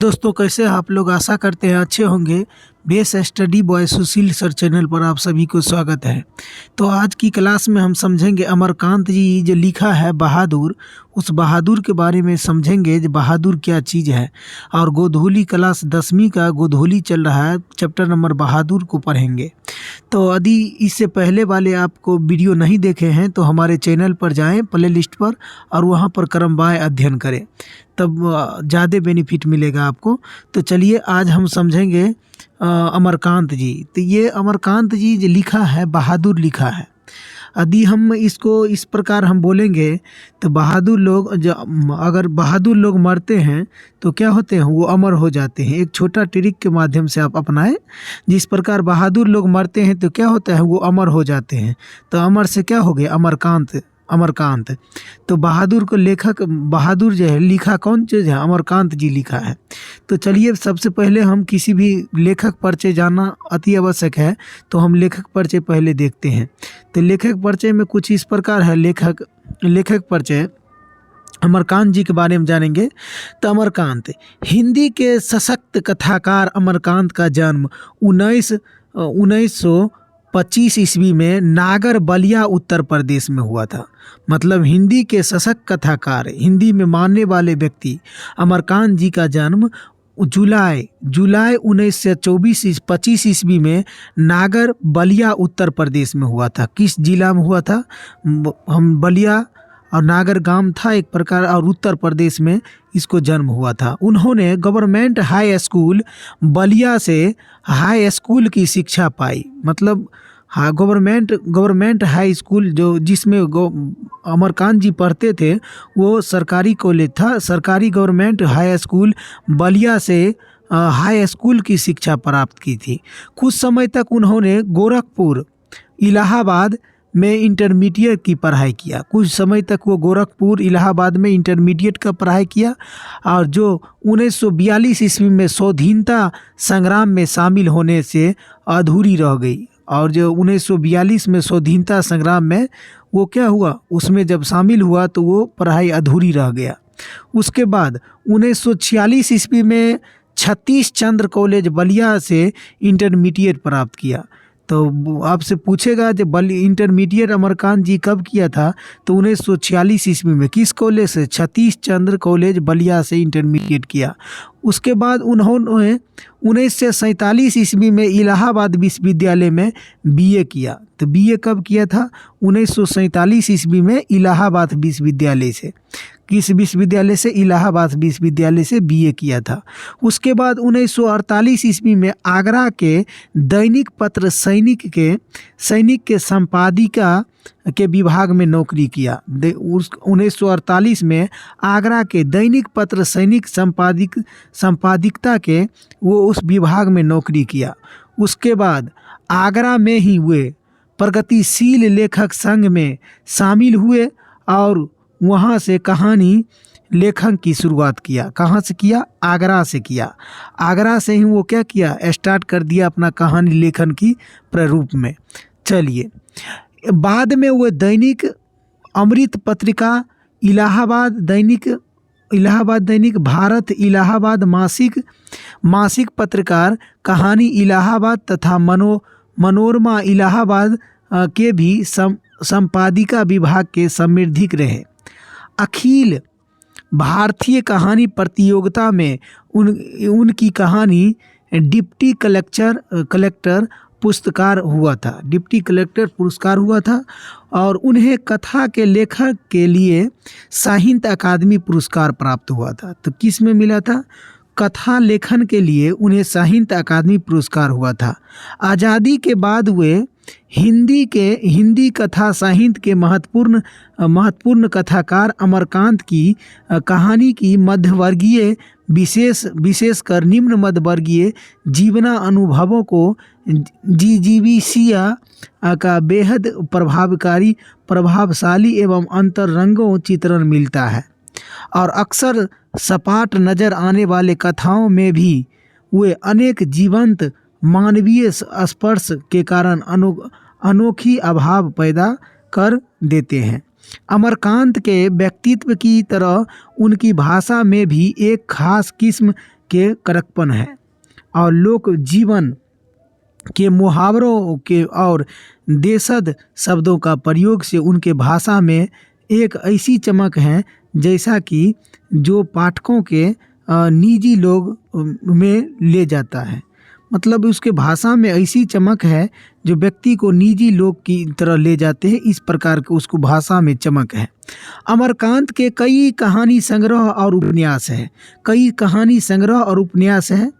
दोस्तों, कैसे हैं आप लोग? आशा करते हैं अच्छे होंगे। बेस स्टडी बॉय सुशील सर चैनल पर आप सभी को स्वागत है। तो आज की क्लास में हम समझेंगे अमरकांत जी जो लिखा है बहादुर, उस बहादुर के बारे में समझेंगे कि बहादुर क्या चीज़ है। और गोधूली क्लास 10वीं का गोधूली चल रहा है, चैप्टर नंबर बहादुर को पढ़ेंगे। तो यदि इससे पहले वाले आपको वीडियो नहीं देखे हैं तो हमारे चैनल पर जाएं, प्ले लिस्ट पर, और वहां पर क्रमवार अध्ययन करें, तब ज़्यादा बेनिफिट मिलेगा आपको। तो चलिए आज हम समझेंगे अमरकांत जी। तो ये अमरकांत जी जो लिखा है बहादुर लिखा है। यदि हम इसको इस प्रकार हम बोलेंगे तो बहादुर लोग अगर बहादुर लोग मरते हैं तो क्या होते हैं? वो अमर हो जाते हैं। एक छोटा ट्रिक के माध्यम से आप अपनाएं। जिस प्रकार बहादुर लोग मरते हैं तो क्या होता है? वो अमर हो जाते हैं। तो अमर से क्या हो गया? अमरकांत। अमरकांत। तो बहादुर को लेखक बहादुर जो है लिखा कौन चीज़ है? अमरकांत जी लिखा है। तो चलिए सबसे पहले हम किसी भी लेखक परिचय जानना अति आवश्यक है, तो हम लेखक परिचय पहले देखते हैं। तो लेखक परिचय में कुछ इस प्रकार है। लेखक परिचय अमरकांत जी के बारे में जानेंगे। तो अमरकांत हिंदी के सशक्त कथाकार अमरकांत का जन्म 1925 ईस्वी में नागर बलिया उत्तर प्रदेश में हुआ था। मतलब हिंदी के सशक्त कथाकार, हिंदी में मानने वाले व्यक्ति अमरकांत जी का जन्म जुलाई 1925 ईस्वी में नागर बलिया उत्तर प्रदेश में हुआ था। किस जिला में हुआ था? हम बलिया और नागर गांव था एक प्रकार, और उत्तर प्रदेश में इसको जन्म हुआ था। उन्होंने गवर्नमेंट हाई स्कूल बलिया से हाई स्कूल की शिक्षा पाई। मतलब हाँ, गवर्नमेंट हाई स्कूल जो जिसमें अमरकांत जी पढ़ते थे वो सरकारी कॉलेज था। सरकारी गवर्नमेंट हाई स्कूल बलिया से हाई स्कूल की शिक्षा प्राप्त की थी। कुछ समय तक उन्होंने गोरखपुर, इलाहाबाद में इंटरमीडिएट की पढ़ाई किया। कुछ समय तक वो गोरखपुर, इलाहाबाद में इंटरमीडिएट का पढ़ाई किया, और जो 1942 ईस्वी में स्वाधीनता संग्राम में शामिल होने से अधूरी रह गई। और जो 1942 में स्वाधीनता संग्राम में वो क्या हुआ, उसमें जब शामिल हुआ तो वो पढ़ाई अधूरी रह गया। उसके बाद 1946 ईस्वी में सतीश चंद्र कॉलेज बलिया से इंटरमीडिएट प्राप्त किया। तो आपसे पूछेगा जब इंटरमीडिएट अमरकांत जी कब किया था? तो 1946 ईस्वी में। किस कॉलेज से? सतीश चंद्र कॉलेज बलिया से इंटरमीडिएट किया। उसके बाद उन्होंने 1947 ईस्वी में इलाहाबाद विश्वविद्यालय में बीए किया। तो बीए कब किया था? 1947 ईस्वी में इलाहाबाद विश्वविद्यालय से। किस विश्वविद्यालय से? इलाहाबाद विश्वविद्यालय से बीए किया था। उसके बाद 1948 ईस्वी में आगरा के दैनिक पत्र सैनिक के संपादिका के विभाग में नौकरी किया। 1948 में आगरा के दैनिक पत्र सैनिक संपादिकता के वो उस विभाग में नौकरी किया। उसके बाद आगरा में ही वे प्रगतिशील लेखक संघ में शामिल हुए और वहाँ से कहानी लेखन की शुरुआत किया। कहाँ से किया? आगरा से किया। आगरा से ही वो क्या किया? स्टार्ट कर दिया अपना कहानी लेखन की प्रारूप में। चलिए, बाद में वो दैनिक अमृत पत्रिका, इलाहाबाद दैनिक भारत, इलाहाबाद मासिक पत्रकार, कहानी इलाहाबाद तथा मनोरमा इलाहाबाद के भी संपादिका विभाग के संपादक रहे। अखिल भारतीय कहानी प्रतियोगिता में उनकी कहानी डिप्टी कलेक्टर पुरस्कार हुआ था। डिप्टी कलेक्टर पुरस्कार हुआ था। और उन्हें कथा के लेखक के लिए साहित्य अकादमी पुरस्कार प्राप्त हुआ था। तो किस में मिला था? कथा लेखन के लिए उन्हें साहित्य अकादमी पुरस्कार हुआ था। आज़ादी के बाद वे हिंदी कथा साहित्य के महत्वपूर्ण कथाकार अमरकांत की कहानी की मध्यवर्गीय विशेषकर निम्न मध्यवर्गीय जीवना अनुभवों को जीजीविसिया का बेहद प्रभावशाली एवं अंतरंगों चित्रण मिलता है। और अक्सर सपाट नजर आने वाले कथाओं में भी वे अनेक जीवंत मानवीय स्पर्श के कारण अनोखी अभाव पैदा कर देते हैं। अमरकांत के व्यक्तित्व की तरह उनकी भाषा में भी एक खास किस्म के करकपन है और लोक जीवन के मुहावरों के और देशज शब्दों का प्रयोग से उनके भाषा में एक ऐसी चमक है जैसा कि जो पाठकों के निजी लोग में ले जाता है। मतलब उसके भाषा में ऐसी चमक है जो व्यक्ति को निजी लोग की तरह ले जाते हैं, इस प्रकार के उसको भाषा में चमक है। अमरकांत के कई कहानी संग्रह और उपन्यास है, कई कहानी संग्रह और उपन्यास है,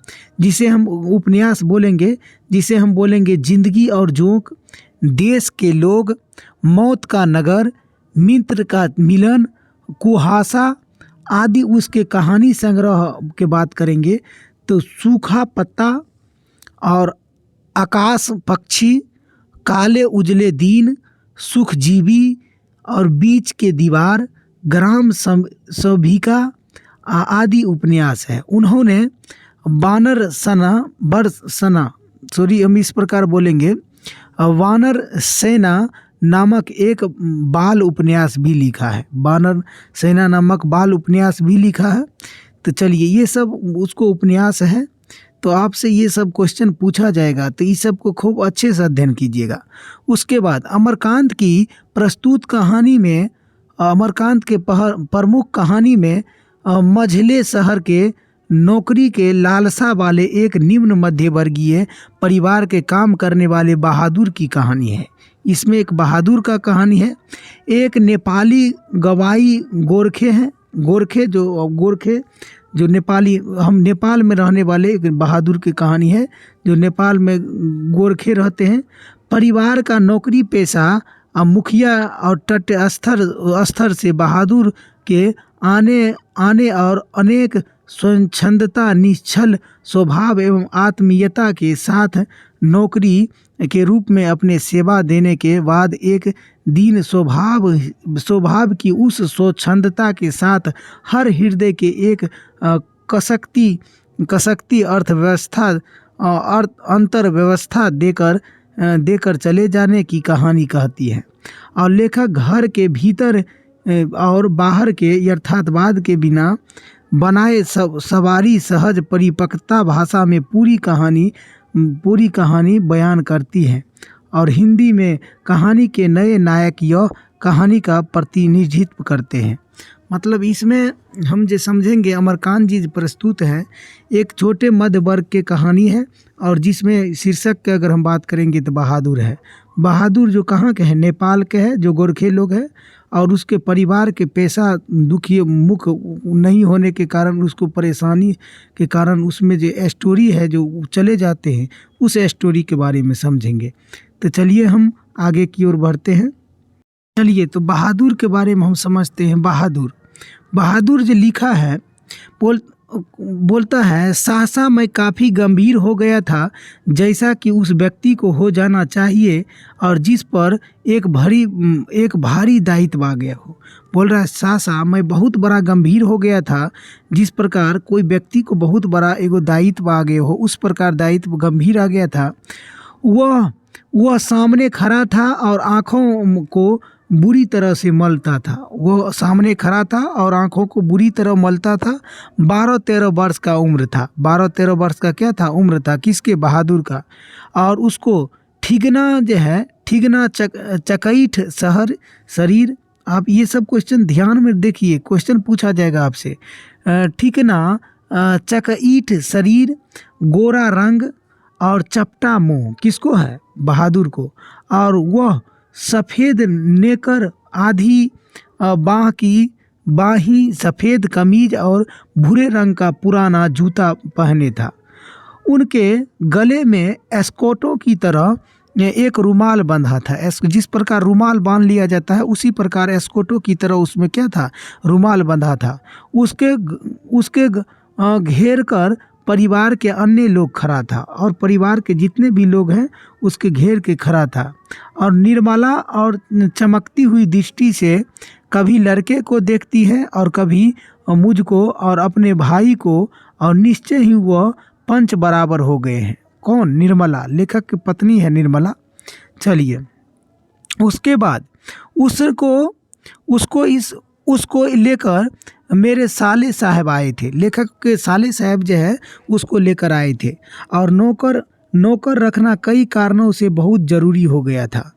जिसे हम उपन्यास बोलेंगे, जिसे हम बोलेंगे जिंदगी और जोंक, देश के लोग, मौत का नगर, मित्र का मिलन, कुहासा आदि। उसके कहानी संग्रह के बात करेंगे तो सूखा पत्ता और आकाश पक्षी, काले उजले दिन, सुखजीवी और बीच के दीवार, ग्राम सभिका आदि उपन्यास है। उन्होंने वानर सना हम इस प्रकार बोलेंगे, वानर सेना नामक एक बाल उपन्यास भी लिखा है, वानर सेना नामक बाल उपन्यास भी लिखा है। तो चलिए, ये सब उसको उपन्यास है, तो आपसे ये सब क्वेश्चन पूछा जाएगा, तो इस सब को खूब अच्छे से अध्ययन कीजिएगा। उसके बाद अमरकांत की प्रस्तुत कहानी में, अमरकांत के प्रमुख कहानी में मझले शहर के नौकरी के लालसा वाले एक निम्न मध्यवर्गीय परिवार के काम करने वाले बहादुर की कहानी है। इसमें एक बहादुर का कहानी है। एक नेपाली गवाई गोरखे हैं, गोरखे जो नेपाली, हम नेपाल में रहने वाले एक बहादुर की कहानी है, जो नेपाल में गोरखे रहते हैं। परिवार का नौकरी पेशा मुखिया और तटस्थ स्तर से बहादुर के आने और अनेक स्वच्छंदता, निश्चल स्वभाव एवं आत्मीयता के साथ नौकरी के रूप में अपने सेवा देने के बाद एक दिन स्वभाव की उस स्वच्छंदता के साथ हर हृदय के एक कसकती अर्थव्यवस्था अंतर व्यवस्था देकर चले जाने की कहानी कहती है। और लेखक घर के भीतर और बाहर के यथार्थवाद के बिना बनाए सवारी सहज परिपक्वता भाषा में पूरी कहानी बयान करती है। और हिंदी में कहानी के नए नायक यह कहानी का प्रतिनिधित्व करते हैं। मतलब इसमें हम जो समझेंगे, अमरकांत जी प्रस्तुत है एक छोटे मध्य वर्ग के कहानी है, और जिसमें शीर्षक के अगर हम बात करेंगे तो बहादुर है। बहादुर जो कहाँ के हैं, नेपाल के है, जो गोरखे लोग हैं, और उसके परिवार के पेशा दुखी मुख नहीं होने के कारण, उसको परेशानी के कारण उसमें जो स्टोरी है जो चले जाते हैं, उस स्टोरी के बारे में समझेंगे। तो चलिए हम आगे की ओर बढ़ते हैं। चलिए, तो बहादुर के बारे में हम समझते हैं। बहादुर जो लिखा है, बोलता है, सहसा मैं काफ़ी गंभीर हो गया था, जैसा कि उस व्यक्ति को हो जाना चाहिए और जिस पर एक भारी दायित्व आ गया हो। बोल रहा है, सहसा मैं बहुत बड़ा गंभीर हो गया था, जिस प्रकार कोई व्यक्ति को बहुत बड़ा एगो दायित्व आ गया हो, उस प्रकार दायित्व गंभीर आ गया था। वह सामने खड़ा था और आँखों को बुरी तरह से मलता था। वो सामने खड़ा था और आंखों को बुरी तरह मलता था। 12-13 वर्ष का उम्र था। 12-13 वर्ष का क्या था, उम्र था, किसके, बहादुर का। और उसको ठिगना चकैठ शरीर। आप ये सब क्वेश्चन ध्यान में देखिए, क्वेश्चन पूछा जाएगा आपसे। ठिगना चकैठ शरीर, गोरा रंग और चपटा मुंह, किसको है, बहादुर को। और वह सफ़ेद नेकर, आधी बाही सफ़ेद कमीज और भूरे रंग का पुराना जूता पहने था। उनके गले में एस्कोटों की तरह एक रुमाल बंधा था। जिस प्रकार रुमाल बांध लिया जाता है, उसी प्रकार एस्कोटों की तरह उसमें क्या था, रुमाल बंधा था। उसके घेर कर परिवार के अन्य लोग खड़ा था, और परिवार के जितने भी लोग हैं उसके घेर के खड़ा था। और निर्मला और चमकती हुई दृष्टि से कभी लड़के को देखती है और कभी मुझको और अपने भाई को, और निश्चय ही वह पंच बराबर हो गए हैं। कौन, निर्मला, लेखक की पत्नी है निर्मला। चलिए, उसके बाद उसको लेकर मेरे साले साहब आए थे, लेखक के साले साहब जो है उसको लेकर आए थे। और नौकर नौकर रखना कई कारणों से बहुत ज़रूरी हो गया था।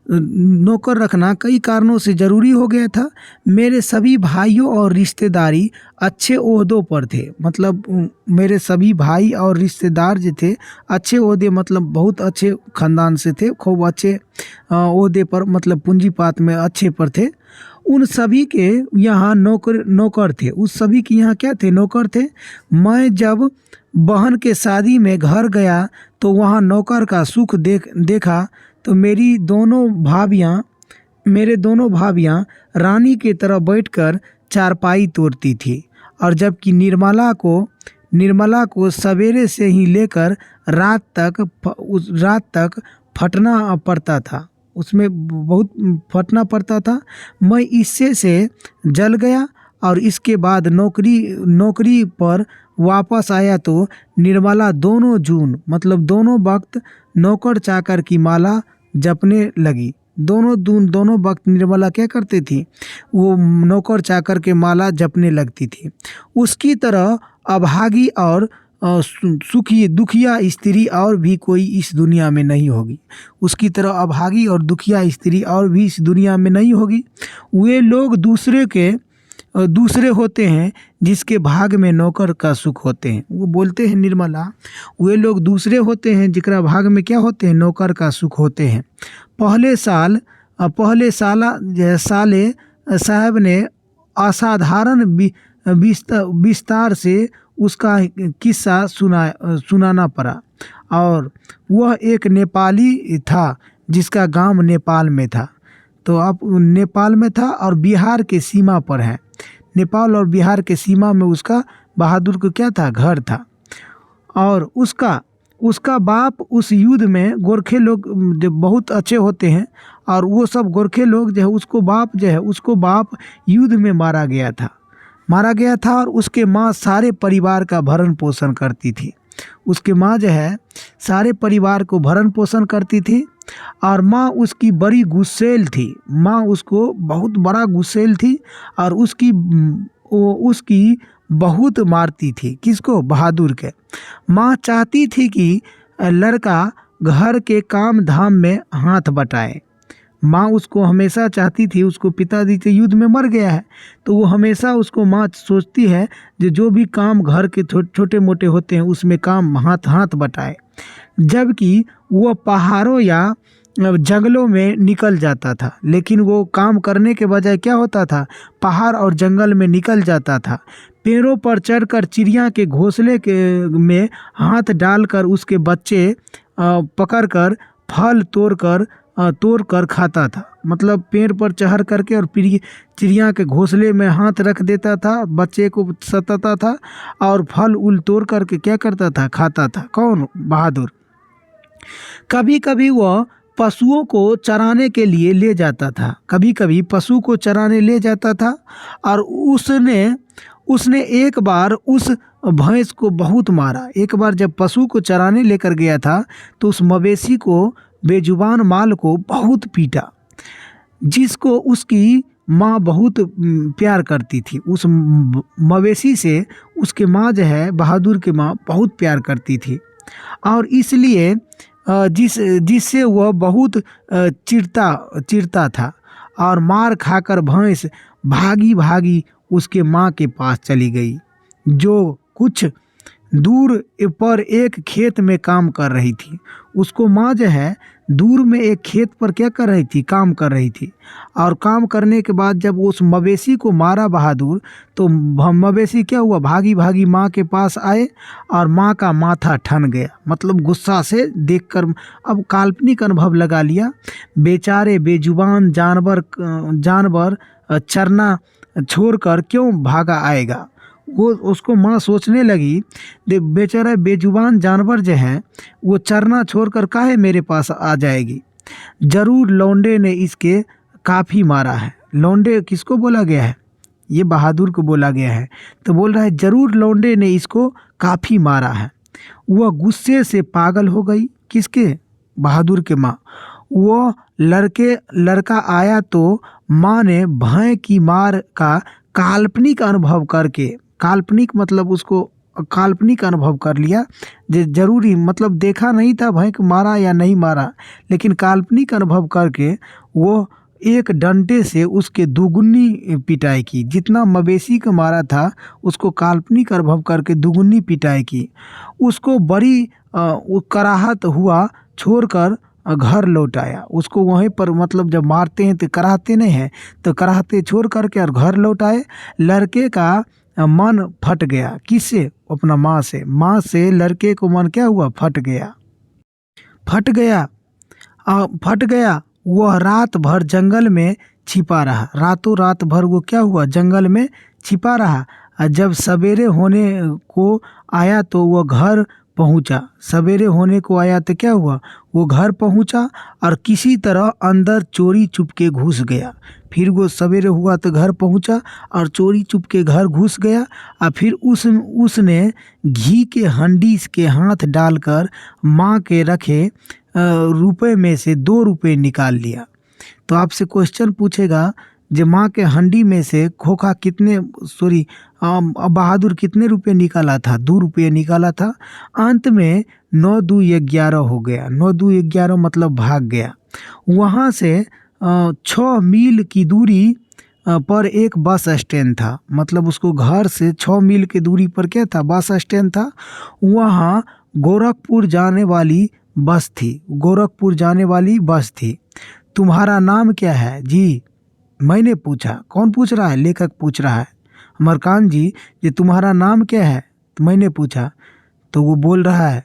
नौकर रखना कई कारणों से ज़रूरी हो गया था। मेरे सभी भाइयों और रिश्तेदारी अच्छे ओहदों पर थे, मतलब मेरे सभी भाई और रिश्तेदार जो थे अच्छे ओहदे, मतलब बहुत अच्छे ख़ानदान से थे, खूब अच्छे ओहदे पर, मतलब पूंजीपात में अच्छे पर थे। उन सभी के यहाँ नौकर नौकर थे, उस सभी के यहाँ क्या थे, नौकर थे। मैं जब बहन के शादी में घर गया तो वहाँ नौकर का सुख देखा तो मेरे दोनों भाभियाँ रानी की तरह बैठकर चारपाई तोड़ती थी। और जबकि निर्मला को सवेरे से ही लेकर रात तक फटना पड़ता था, उसमें बहुत फटना पड़ता था। मैं इससे से जल गया और इसके बाद नौकरी पर वापस आया तो निर्मला दोनों वक्त नौकर चाकर की माला जपने लगी। दोनों वक्त निर्मला क्या करती थी, वो नौकर चाकर के माला जपने लगती थी। उसकी तरह अभागी और सुखी दुखिया स्त्री और भी कोई इस दुनिया में नहीं होगी। उसकी तरह अभागी और दुखिया स्त्री और भी इस दुनिया में नहीं होगी। वे लोग दूसरे होते हैं जिसके भाग में नौकर का सुख होते हैं। वो बोलते हैं निर्मला, वे लोग दूसरे होते हैं जिकरा भाग में क्या होते हैं, नौकर का सुख होते हैं। पहले साले साहब ने असाधारण विस्तार से उसका किस्सा सुनाना पड़ा। और वह एक नेपाली था जिसका गांव नेपाल में था। तो अब नेपाल में था और बिहार के सीमा पर है। नेपाल और बिहार के सीमा में उसका बहादुर को क्या था, घर था। और उसका बाप उस युद्ध में, गोरखे लोग जो बहुत अच्छे होते हैं और वो सब गोरखे लोग जो है उसको बाप युद्ध में मारा गया था। और उसके माँ सारे परिवार का भरण पोषण करती थी। उसके माँ जो है सारे परिवार को भरण पोषण करती थी। और माँ उसकी बड़ी गुस्सैल थी, माँ उसको बहुत बड़ा गुस्सैल थी। और उसकी बहुत मारती थी, किसको, बहादुर के। माँ चाहती थी कि लड़का घर के काम धाम में हाथ बटाए। माँ उसको हमेशा चाहती थी, उसको पिताजी से युद्ध में मर गया है तो वो हमेशा उसको माँ सोचती है जो भी काम घर के छोटे मोटे होते हैं उसमें काम हाथ बटाए। जबकि वो पहाड़ों या जंगलों में निकल जाता था, लेकिन वो काम करने के बजाय क्या होता था, पहाड़ और जंगल में निकल जाता था। पेड़ों पर चढ़कर चिड़िया के घोंसले में हाथ डालकर उसके बच्चे पकड़कर फल तोड़कर खाता था। मतलब पेड़ पर चढ़ करके और चिड़िया के घोंसले में हाथ रख देता था, बच्चे को सताता था और फल उल तोड़ करके क्या करता था, खाता था। कौन, बहादुर। कभी कभी वह पशुओं को चराने के लिए ले जाता था, पशु को चराने ले जाता था। और उसने एक बार उस भैंस को बहुत मारा। एक बार जब पशु को चराने लेकर गया था तो उस मवेशी को, बेजुबान माल को बहुत पीटा, जिसको उसकी माँ बहुत प्यार करती थी। उस मवेशी से उसके माँ जो है, बहादुर की माँ बहुत प्यार करती थी। और इसलिए जिससे वह बहुत चिढ़ता था। और मार खाकर भैंस भागी उसके माँ के पास चली गई, जो कुछ दूर पर एक खेत में काम कर रही थी। उसको माँ जो है दूर में एक खेत पर क्या कर रही थी, काम कर रही थी। और काम करने के बाद जब उस मवेशी को मारा बहादुर, तो मवेशी क्या हुआ, भागी माँ के पास आए और माँ का माथा ठन गया। मतलब गुस्सा से देखकर अब काल्पनिक अनुभव लगा लिया। बेचारे बेजुबान जानवर चरना छोड़कर क्यों भागा आएगा। वो उसको माँ सोचने लगी, बेचारा बेजुबान जानवर जो है वो चरना छोड़कर काहे मेरे पास आ जाएगी। जरूर लौंडे ने इसके काफ़ी मारा है। लौंडे किसको बोला गया है, ये बहादुर को बोला गया है। तो बोल रहा है जरूर लौंडे ने इसको काफ़ी मारा है। वह गुस्से से पागल हो गई, किसके, बहादुर के माँ। वो लड़का आया तो माँ ने भैं की मार का काल्पनिक अनुभव करके, काल्पनिक मतलब उसको काल्पनिक अनुभव कर लिया, जे जरूरी मतलब देखा नहीं था भैंस मारा या नहीं मारा, लेकिन काल्पनिक अनुभव करके वो एक डंडे से उसके दुगुनी पिटाई की। जितना मवेशी को मारा था उसको काल्पनिक अनुभव करके दुगुनी पिटाई की। उसको बड़ी कराहत हुआ, छोड़कर घर लौट आया। उसको वहीं पर मतलब जब मारते हैं तो कराहते नहीं हैं, तो कराहते छोड़ करके और घर लौट आए। लड़के का मन फट गया। किससे? अपना माँ से। माँ से लड़के को मन क्या हुआ? फट गया। फट गया फट गया। वह रात भर जंगल में छिपा रहा। रातों रात भर वो क्या हुआ? जंगल में छिपा रहा। और जब सवेरे होने को आया तो वह घर पहुंचा। सवेरे होने को आया तो क्या हुआ? वो घर पहुंचा और किसी तरह अंदर चोरी चुपके घुस गया। फिर वो सवेरे हुआ तो घर पहुंचा और चोरी चुपके घर घुस गया। और फिर उसने घी के हंडी के हाथ डालकर माँ के रखे रुपए में से 2 रुपये निकाल लिया। तो आपसे क्वेश्चन पूछेगा, जो माँ के हंडी में से खोखा कितने बहादुर कितने रुपए निकाला था? 2 रुपये निकाला था। अंत में 9 2 11 हो गया। 9 2 11 मतलब भाग गया। वहाँ से 6 मील की दूरी पर एक बस स्टैंड था। मतलब उसको घर से 6 मील की दूरी पर क्या था? बस स्टैंड था। वहाँ गोरखपुर जाने वाली बस थी। गोरखपुर जाने वाली बस थी। तुम्हारा नाम क्या है? जी मैंने पूछा। कौन पूछ रहा है? लेखक पूछ रहा है। अमरकांत जी, ये तुम्हारा नाम क्या है? तो मैंने पूछा। तो वो बोल रहा है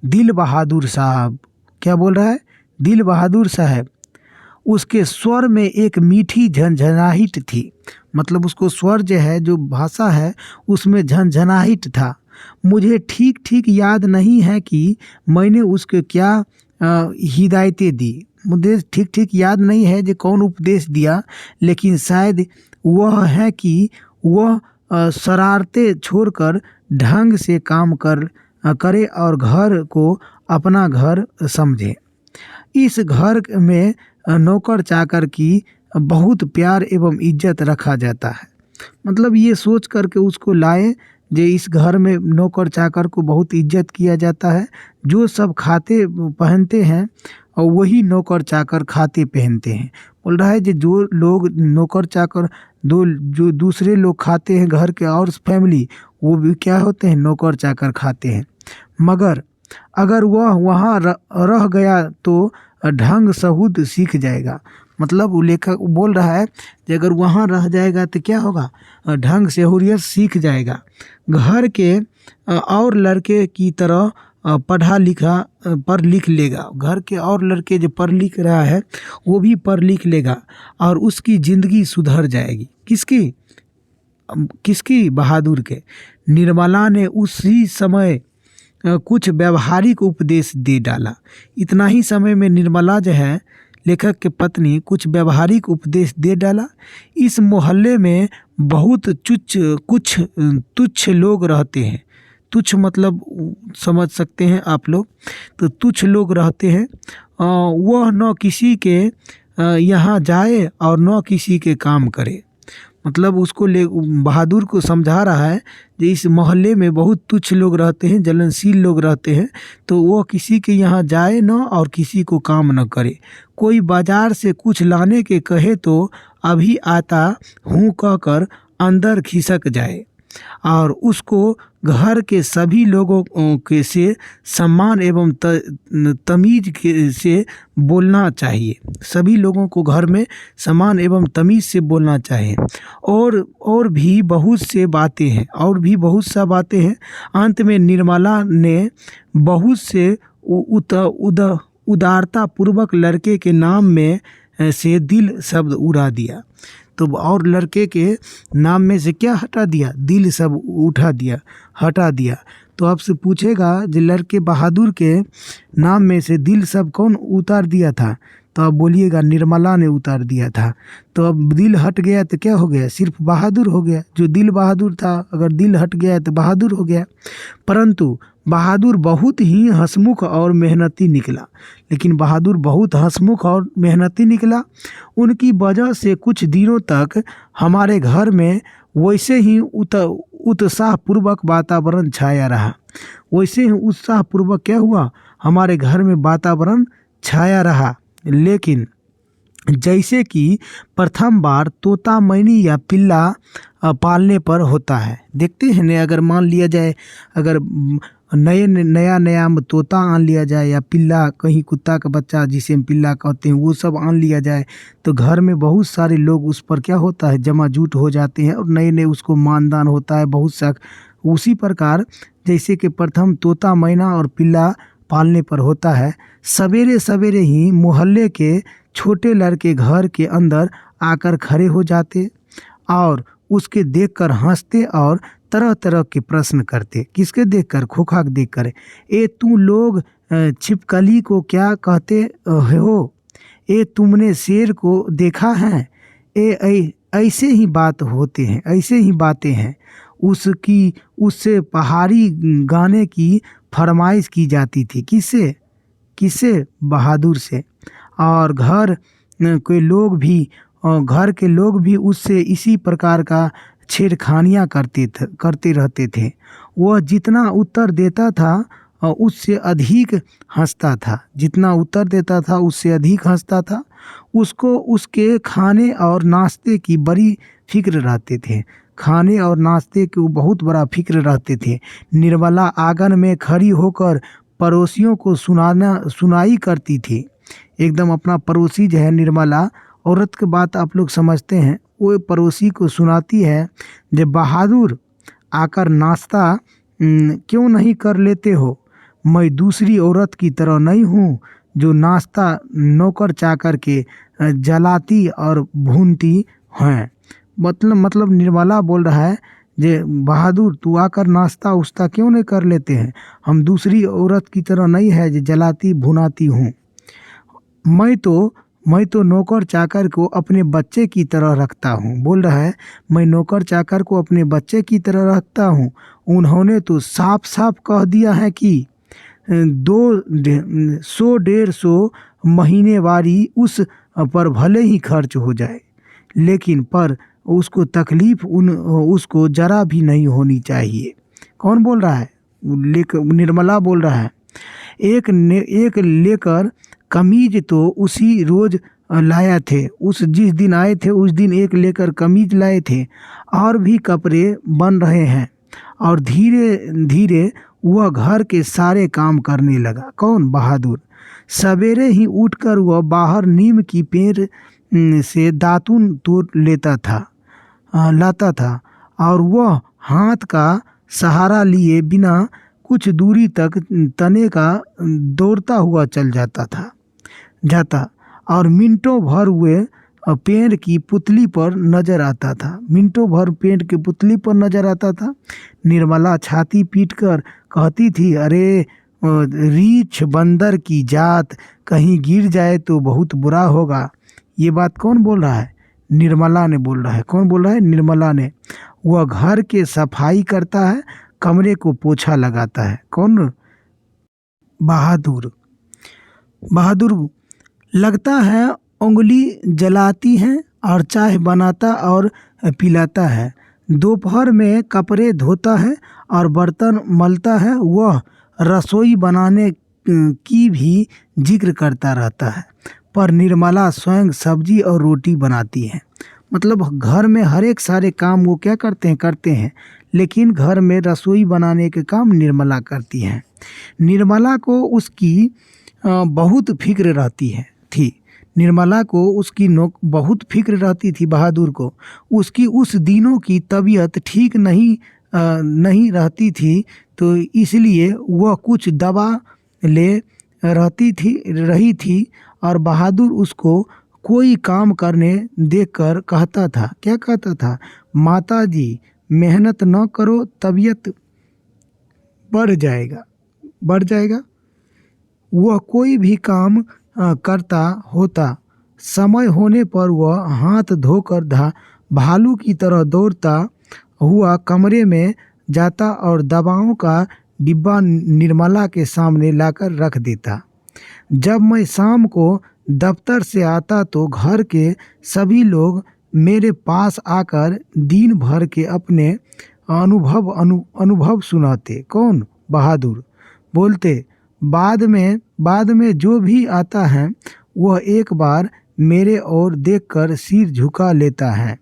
दिल बहादुर साहब। क्या बोल रहा है? दिल बहादुर साहब। उसके स्वर में एक मीठी झंझनाहट थी। मतलब उसको स्वर जो है, जो भाषा है, उसमें झंझनाहट था। मुझे ठीक ठीक याद नहीं है कि मैंने उसको क्या हिदायतें दी। मुझे ठीक ठीक याद नहीं है जो कौन उपदेश दिया, लेकिन शायद वह है कि वह शरारतें छोड़कर ढंग से काम करे और घर को अपना घर समझे। इस घर में नौकर चाकर की बहुत प्यार एवं इज्जत रखा जाता है। मतलब ये सोच करके उसको लाए, जो इस घर में नौकर चाकर को बहुत इज्जत किया जाता है। जो सब खाते पहनते हैं और वही नौकर चाकर खाते पहनते हैं। बोल रहा है जो लोग नौकर चाकर जो दूसरे लोग खाते हैं घर के और फैमिली, वो भी क्या होते हैं? नौकर चाकर खाते हैं। मगर अगर वह वहाँ रह गया तो ढंग सहूद सीख जाएगा। मतलब वो लेखक बोल रहा है कि अगर वहाँ रह जाएगा तो क्या होगा? ढंग सहूलियत सीख जाएगा। घर के और लड़के की तरह पढ़ा लिखा पढ़ लिख लेगा। घर के और लड़के जो पढ़ लिख रहा है वो भी पढ़ लिख लेगा और उसकी ज़िंदगी सुधर जाएगी। किसकी? बहादुर के। निर्मला ने उसी समय कुछ व्यवहारिक उपदेश दे डाला। इतना ही समय में निर्मला जो है, लेखक के पत्नी, कुछ व्यवहारिक उपदेश दे डाला। इस मोहल्ले में बहुत कुछ तुच्छ लोग रहते हैं। तुच्छ मतलब समझ सकते हैं आप लोग। तो तुच्छ लोग रहते हैं। वह न किसी के यहाँ जाए और न किसी के काम करे। मतलब उसको बहादुर को समझा रहा है कि इस मोहल्ले में बहुत तुच्छ लोग रहते हैं, जलनशील लोग रहते हैं, तो वो किसी के यहाँ जाए न और किसी को काम न करे। कोई बाजार से कुछ लाने के कहे तो अभी आता हूँ कहकर अंदर खिसक जाए और उसको घर के सभी लोगों के से सम्मान एवं तमीज से बोलना चाहिए। सभी लोगों को घर में सम्मान एवं तमीज से बोलना चाहिए। और भी बहुत से बातें हैं, और भी बहुत सा बातें हैं। अंत में निर्मला ने बहुत से उदारता पूर्वक लड़के के नाम में से दिल शब्द उड़ा दिया। तो और लड़के के नाम में से क्या हटा दिया? दिल सब हटा दिया। तो आपसे पूछेगा जो लड़के बहादुर के नाम में से दिल सब कौन उतार दिया था? तो आप बोलिएगा निर्मला ने उतार दिया था। तो अब दिल हट गया तो क्या हो गया? सिर्फ बहादुर हो गया। जो दिल बहादुर था, अगर दिल हट गया तो बहादुर हो गया। परंतु बहादुर बहुत ही हंसमुख और मेहनती निकला। लेकिन बहादुर बहुत हंसमुख और मेहनती निकला। उनकी वजह से कुछ दिनों तक हमारे घर में वैसे ही उत्साहपूर्वक वातावरण छाया रहा। वैसे ही उत्साहपूर्वक क्या हुआ, हमारे घर में वातावरण छाया रहा। लेकिन जैसे कि प्रथम बार तोता मैनी या पिल्ला पालने पर होता है, देखते हैं न, अगर मान लिया जाए, अगर नया तोता आन लिया जाए या पिल्ला, कहीं कुत्ता का बच्चा जिसे हम पिल्ला कहते हैं, वो सब आन लिया जाए, तो घर में बहुत सारे लोग उस पर क्या होता है, जमा जुट हो जाते हैं और नए उसको मानदान होता है बहुत सा। उसी प्रकार जैसे कि प्रथम तोता मैना और पिल्ला पालने पर होता है, सवेरे सवेरे ही मोहल्ले के छोटे लड़के घर के अंदर आकर खड़े हो जाते और उसके देखकर हंसते और तरह तरह के प्रश्न करते। किसके देखकर? खोखा के देखकर। ए तू लोग छिपकली को क्या कहते हो? ए तुमने शेर को देखा है? ऐसे ही बात होते हैं, ऐसे ही बातें हैं। उससे पहाड़ी गाने की फरमाइश की जाती थी। किससे? बहादुर से। और घर के लोग भी उससे इसी प्रकार का छेड़खानियाँ करते रहते थे। वह जितना उत्तर देता था उससे अधिक हंसता था, जितना उत्तर देता था उससे अधिक हंसता था। उसको उसके खाने और नाश्ते की बड़ी फिक्र रहते थे, खाने और नाश्ते की बहुत बड़ा फिक्र रहते थे। निर्मला आंगन में खड़ी होकर पड़ोसियों को सुनाई करती थी। एकदम अपना पड़ोसी जो है निर्मला, औरत की बात आप लोग समझते हैं, वो पड़ोसी को सुनाती है, जब बहादुर आकर नाश्ता क्यों नहीं कर लेते हो? मैं दूसरी औरत की तरह नहीं हूँ जो नाश्ता नौकर चाकर के जलाती और भूनती हैं। मतलब निर्मला बोल रहा है, जे बहादुर तू आकर नाश्ता उस्ता क्यों नहीं कर लेते हैं? हम दूसरी औरत की तरह नहीं है जो जलाती भुनाती हूँ। मैं तो नौकर चाकर को अपने बच्चे की तरह रखता हूँ। बोल रहा है, मैं नौकर चाकर को अपने बच्चे की तरह रखता हूँ। उन्होंने तो साफ साफ कह दिया है कि 100-150 महीनेवारी उस पर भले ही खर्च हो जाए, लेकिन पर उसको तकलीफ उसको जरा भी नहीं होनी चाहिए। कौन बोल रहा है? निर्मला बोल रहा है। एक लेकर कमीज तो उसी रोज लाया थे। जिस दिन आए थे उस दिन एक लेकर कमीज लाए थे। और भी कपड़े बन रहे हैं। और धीरे धीरे वह घर के सारे काम करने लगा। कौन? बहादुर। सवेरे ही उठकर वह बाहर नीम की पेड़ से दातून तोड़ लाता था और वह हाथ का सहारा लिए बिना कुछ दूरी तक तने का दौड़ता हुआ चल जाता और मिनटों भर हुए पेड़ की पुतली पर नजर आता था। निर्मला छाती पीटकर कहती थी, अरे रीछ बंदर की जात, कहीं गिर जाए तो बहुत बुरा होगा। ये बात कौन बोल रहा है? निर्मला ने बोल रहा है। कौन बोल रहा है? निर्मला ने। वह घर के सफाई करता है, कमरे को पोछा लगाता है। कौन? बहादुर लगता है उंगली जलाती है और चाय बनाता और पिलाता है। दोपहर में कपड़े धोता है और बर्तन मलता है। वह रसोई बनाने की भी जिक्र करता रहता है, पर निर्मला स्वयं सब्जी और रोटी बनाती है। मतलब घर में हर एक सारे काम वो क्या करते हैं, लेकिन घर में रसोई बनाने के काम निर्मला करती हैं। निर्मला को उसकी बहुत फिक्र रहती थी। निर्मला को उसकी बहुत फिक्र रहती थी। बहादुर को उसकी उस दिनों की तबीयत ठीक नहीं रहती थी, तो इसलिए वह कुछ दवा ले रही थी और बहादुर उसको कोई काम करने देखकर कहता था। क्या कहता था? माता जी मेहनत न करो, तबीयत बढ़ जाएगा। वह कोई भी काम करता होता, समय होने पर वह हाथ धोकर भालू की तरह दौड़ता हुआ कमरे में जाता और दवाओं का डिब्बा निर्मला के सामने लाकर रख देता। जब मैं शाम को दफ्तर से आता तो घर के सभी लोग मेरे पास आकर दिन भर के अपने अनुभव सुनाते। कौन? बहादुर। बोलते, बाद में जो भी आता है वह एक बार मेरे ओर देखकर सिर झुका लेता है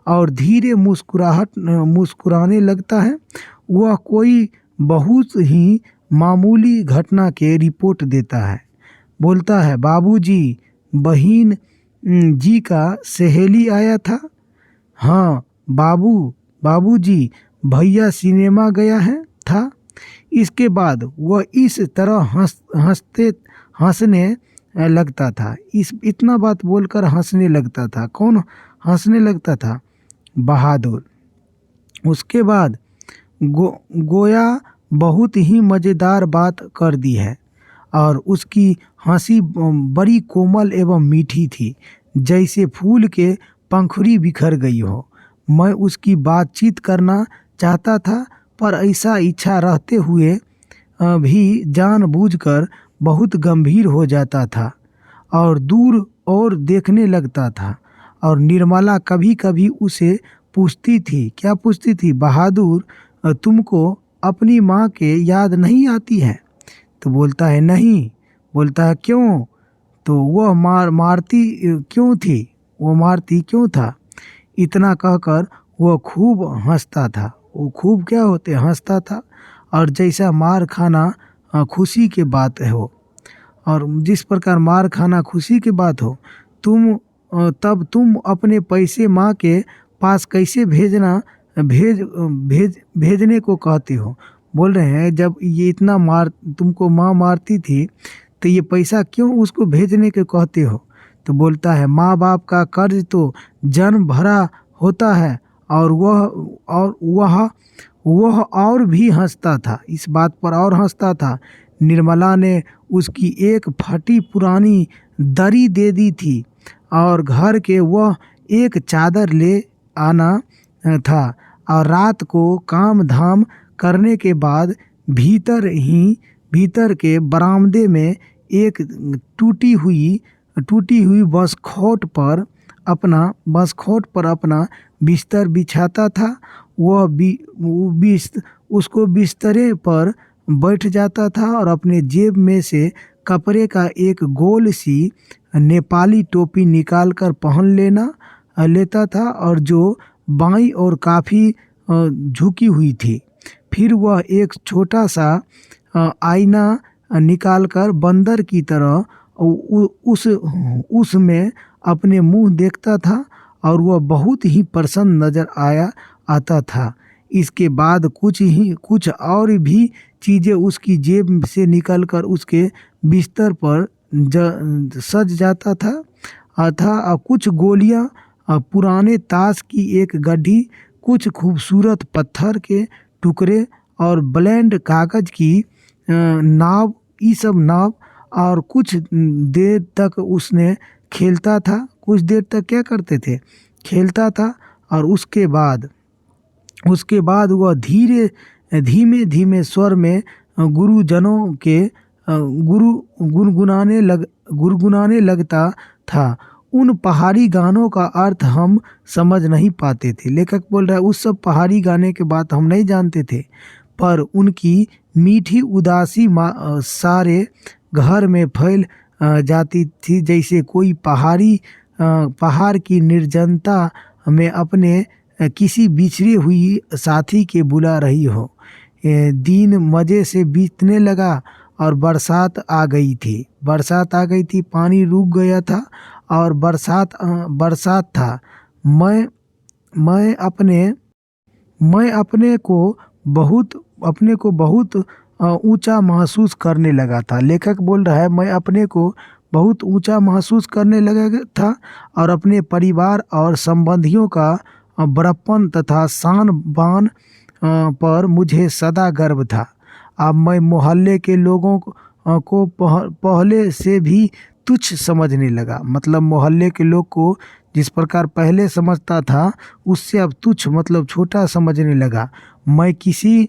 और धीरे मुस्कुराने लगता है। वह कोई बहुत ही मामूली घटना के रिपोर्ट देता है। बोलता है, बाबूजी, बहन जी का सहेली आया था। हाँ बाबूजी, भैया सिनेमा गया है था। इसके बाद वह इस तरह हंसने लगता था। इतना बात बोलकर हंसने लगता था। कौन हंसने लगता था? बहादुर। उसके बाद गोया बहुत ही मज़ेदार बात कर दी है और उसकी हंसी बड़ी कोमल एवं मीठी थी, जैसे फूल के पंखुड़ी बिखर गई हो। मैं उसकी बातचीत करना चाहता था, पर ऐसा इच्छा रहते हुए भी जानबूझकर बहुत गंभीर हो जाता था और दूर और देखने लगता था। और निर्मला कभी कभी उसे पूछती थी। क्या पूछती थी? बहादुर, तुमको अपनी माँ के याद नहीं आती है? तो बोलता है, नहीं। बोलता है, क्यों? तो वह मारती क्यों थी? वो मारती क्यों था? इतना कहकर वह खूब हंसता था। वो खूब क्या होते? हंसता था। और जैसा मार खाना खुशी के बात हो, और जिस प्रकार मार खाना खुशी की बात हो, तब तुम अपने पैसे माँ के पास कैसे भेजने को कहते हो? बोल रहे हैं, जब ये इतना तुमको माँ मारती थी तो ये पैसा क्यों उसको भेजने के कहते हो? तो बोलता है, माँ बाप का कर्ज तो जन्म भरा होता है। और वह और भी हंसता था। इस बात पर और हंसता था। निर्मला ने उसकी एक फटी पुरानी दरी दे दी थी और घर के वह एक चादर ले आना था। और रात को काम धाम करने के बाद भीतर के बरामदे में एक टूटी हुई बसखोट पर अपना बिस्तर बिछाता था। उसको बिस्तरे पर बैठ जाता था और अपने जेब में से कपड़े का एक गोल सी नेपाली टोपी निकालकर पहन लेता था और जो बाईं ओर काफ़ी झुकी हुई थी। फिर वह एक छोटा सा आईना निकालकर बंदर की तरह उसमें अपने मुंह देखता था और वह बहुत ही प्रसन्न नजर आता था। इसके बाद कुछ और भी चीज़ें उसकी जेब से निकलकर उसके बिस्तर पर सज जाता था। कुछ गोलियां, पुराने ताश की एक गड्ढी, कुछ खूबसूरत पत्थर के टुकड़े और ब्लैंड कागज की नाव, ये सब नाव। और कुछ देर तक उसने खेलता था। कुछ देर तक क्या करते थे? खेलता था। और उसके बाद वह धीमे स्वर में गुरुजनों के गुनगुनाने लगता था। उन पहाड़ी गानों का अर्थ हम समझ नहीं पाते थे। लेखक बोल रहा है, उस सब पहाड़ी गाने के बात हम नहीं जानते थे, पर उनकी मीठी उदासी सारे घर में फैल जाती थी, जैसे कोई पहाड़ की निर्जनता में अपने किसी बिछड़ी हुई साथी के बुला रही हो। दिन मज़े से बीतने लगा और बरसात आ गई थी। पानी रुक गया था और बरसात था। मैं अपने को बहुत ऊंचा महसूस करने लगा था। लेखक बोल रहा है, मैं अपने को बहुत ऊंचा महसूस करने लगा था और अपने परिवार और संबंधियों का बड़प्पन तथा शान बान पर मुझे सदा गर्व था। अब मैं मोहल्ले के लोगों को पहले से भी तुच्छ समझने लगा। मतलब मोहल्ले के लोग को जिस प्रकार पहले समझता था, उससे अब तुच्छ मतलब छोटा समझने लगा। मैं किसी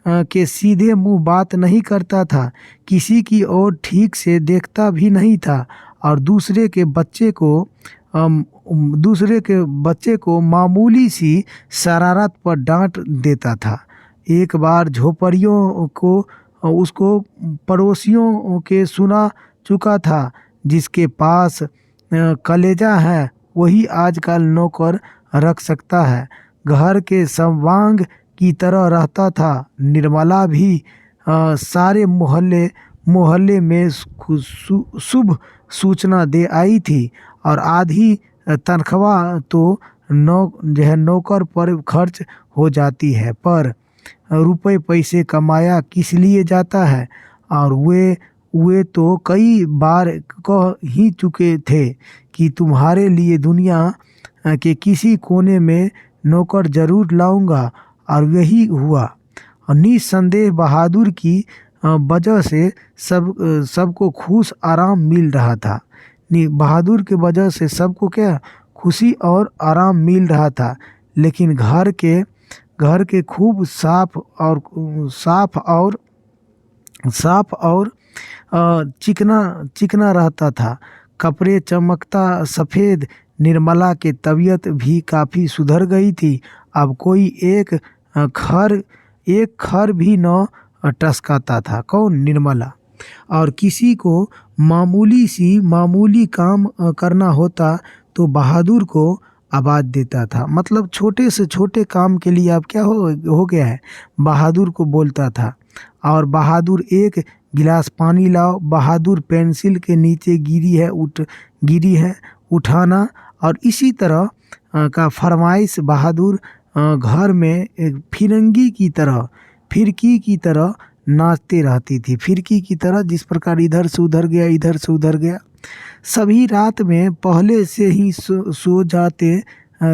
के सीधे मुंह बात नहीं करता था, किसी की ओर ठीक से देखता भी नहीं था और दूसरे के बच्चे को दूसरे के बच्चे को मामूली सी शरारत पर डांट देता था। एक बार झोपड़ियों को उसको पड़ोसियों के सुना चुका था, जिसके पास कलेजा है वही आजकल नौकर रख सकता है। घर के सवांग की तरह रहता था। निर्मला भी सारे मोहल्ले में शुभ सूचना दे आई थी और आधी तनख्वाह तो नौकर पर खर्च हो जाती है। पर रुपए पैसे कमाया किस लिए जाता है? और वे तो कई बार कह ही चुके थे कि तुम्हारे लिए दुनिया के किसी कोने में नौकर जरूर लाऊंगा, और यही हुआ। और निस्संदेह बहादुर की वजह से सबको खुश आराम मिल रहा था। बहादुर के वजह से सबको क्या खुशी और आराम मिल रहा था। लेकिन घर के खूब साफ और चिकना रहता था। कपड़े चमकता सफ़ेद। निर्मला की तबीयत भी काफ़ी सुधर गई थी। अब कोई एक खर भी न टसकाता था। कौन? निर्मला। और किसी को मामूली काम करना होता तो बहादुर को आवाज़ देता था। मतलब छोटे से छोटे काम के लिए अब क्या हो गया है, बहादुर को बोलता था। और बहादुर एक गिलास पानी लाओ, बहादुर पेंसिल के नीचे गिरी है उठाना। और इसी तरह का फरमाइश बहादुर घर में एक फिरकी की तरह नाचते रहती थी। फिरकी की तरह, जिस प्रकार इधर से उधर गया। सभी रात में पहले से ही सो जाते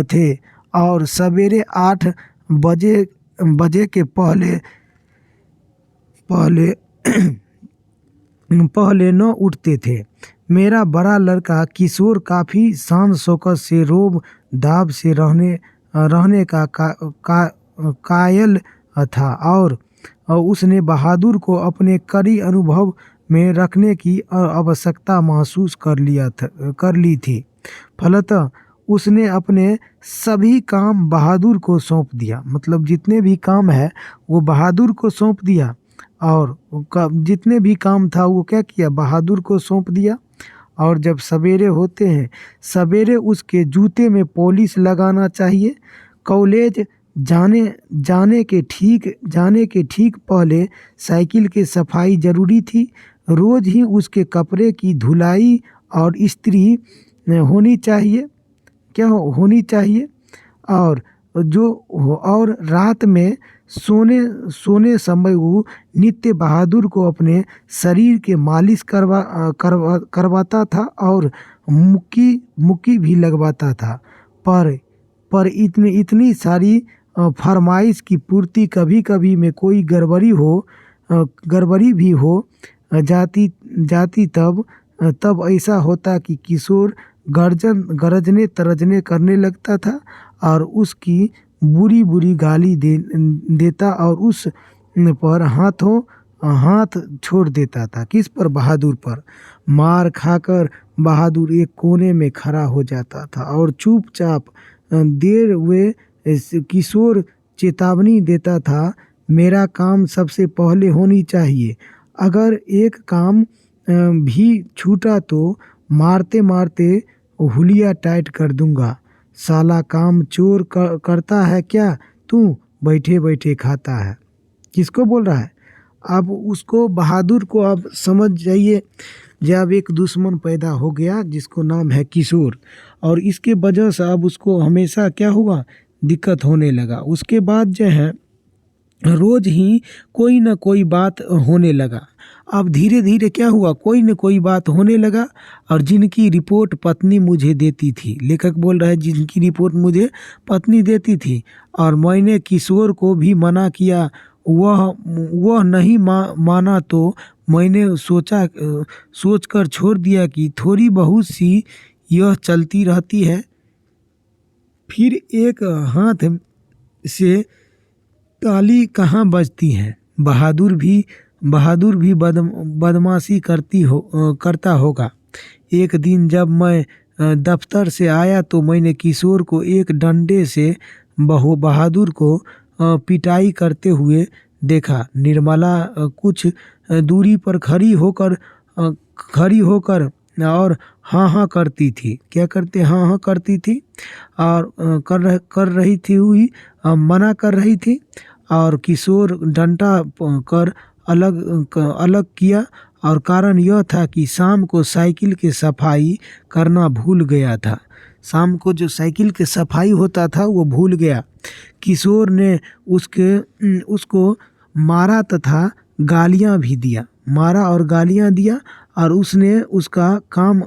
थे और सवेरे 8 बजे के पहले न उठते थे। मेरा बड़ा लड़का किशोर काफ़ी शान शौकत से रोब दाब से रहने का कायल था, और उसने बहादुर को अपने कड़ी अनुभव में रखने की आवश्यकता महसूस कर ली थी। फलतः उसने अपने सभी काम बहादुर को सौंप दिया। मतलब जितने भी काम है वो बहादुर को सौंप दिया। और जितने भी काम था वो क्या किया, बहादुर को सौंप दिया। और जब सवेरे होते हैं, सवेरे उसके जूते में पॉलिश लगाना चाहिए। कॉलेज जाने के ठीक पहले साइकिल की सफाई जरूरी थी। रोज ही उसके कपड़े की धुलाई और इस्त्री होनी चाहिए। और रात में सोने समय वो नित्य बहादुर को अपने शरीर के मालिश करवाता था और मुक्की भी लगवाता था। पर इतनी सारी फरमाइश की पूर्ति कभी में कोई गड़बड़ी भी हो जाती तब ऐसा होता कि किशोर गरजने तरजने करने लगता था और उसकी बुरी गाली देता और उस पर हाथ छोड़ देता था। किस पर? बहादुर पर। मार खाकर बहादुर एक कोने में खड़ा हो जाता था और चुपचाप देर हुए किशोर चेतावनी देता था, मेरा काम सबसे पहले होनी चाहिए। अगर एक काम भी छूटा तो मारते हुलिया टाइट कर दूंगा। साला काम चोर करता है क्या तू, बैठे खाता है। किसको बोल रहा है? अब उसको बहादुर को अब समझ जाइए, जब एक दुश्मन पैदा हो गया जिसको नाम है किशोर, और इसके वजह से अब उसको हमेशा क्या हुआ, दिक्कत होने लगा। उसके बाद जो है रोज ही कोई ना कोई बात होने लगा। अब धीरे धीरे क्या हुआ, कोई न कोई बात होने लगा और जिनकी रिपोर्ट पत्नी मुझे देती थी, लेखक बोल रहा है जिनकी रिपोर्ट मुझे पत्नी देती थी और मैंने किशोर को भी मना किया, वह नहीं माना तो मैंने सोचकर छोड़ दिया कि थोड़ी बहुत सी यह चलती रहती है। फिर एक हाथ से ताली कहाँ बजती है। बहादुर भी बदमाशी करता होगा। एक दिन जब मैं दफ्तर से आया तो मैंने किशोर को एक डंडे से बहादुर को पिटाई करते हुए देखा। निर्मला कुछ दूरी पर खड़ी होकर और हाँ हाँ करती थी। क्या करते? हाँ हाँ करती थी और कर रही थी हुई मना कर रही थी। और किशोर डंडा कर अलग किया और कारण यह था कि शाम को साइकिल की सफाई करना भूल गया था। शाम को जो साइकिल की सफाई होता था वो भूल गया। किशोर ने उसको मारा तथा गालियां भी दिया, मारा और गालियां दिया। और उसने उसका काम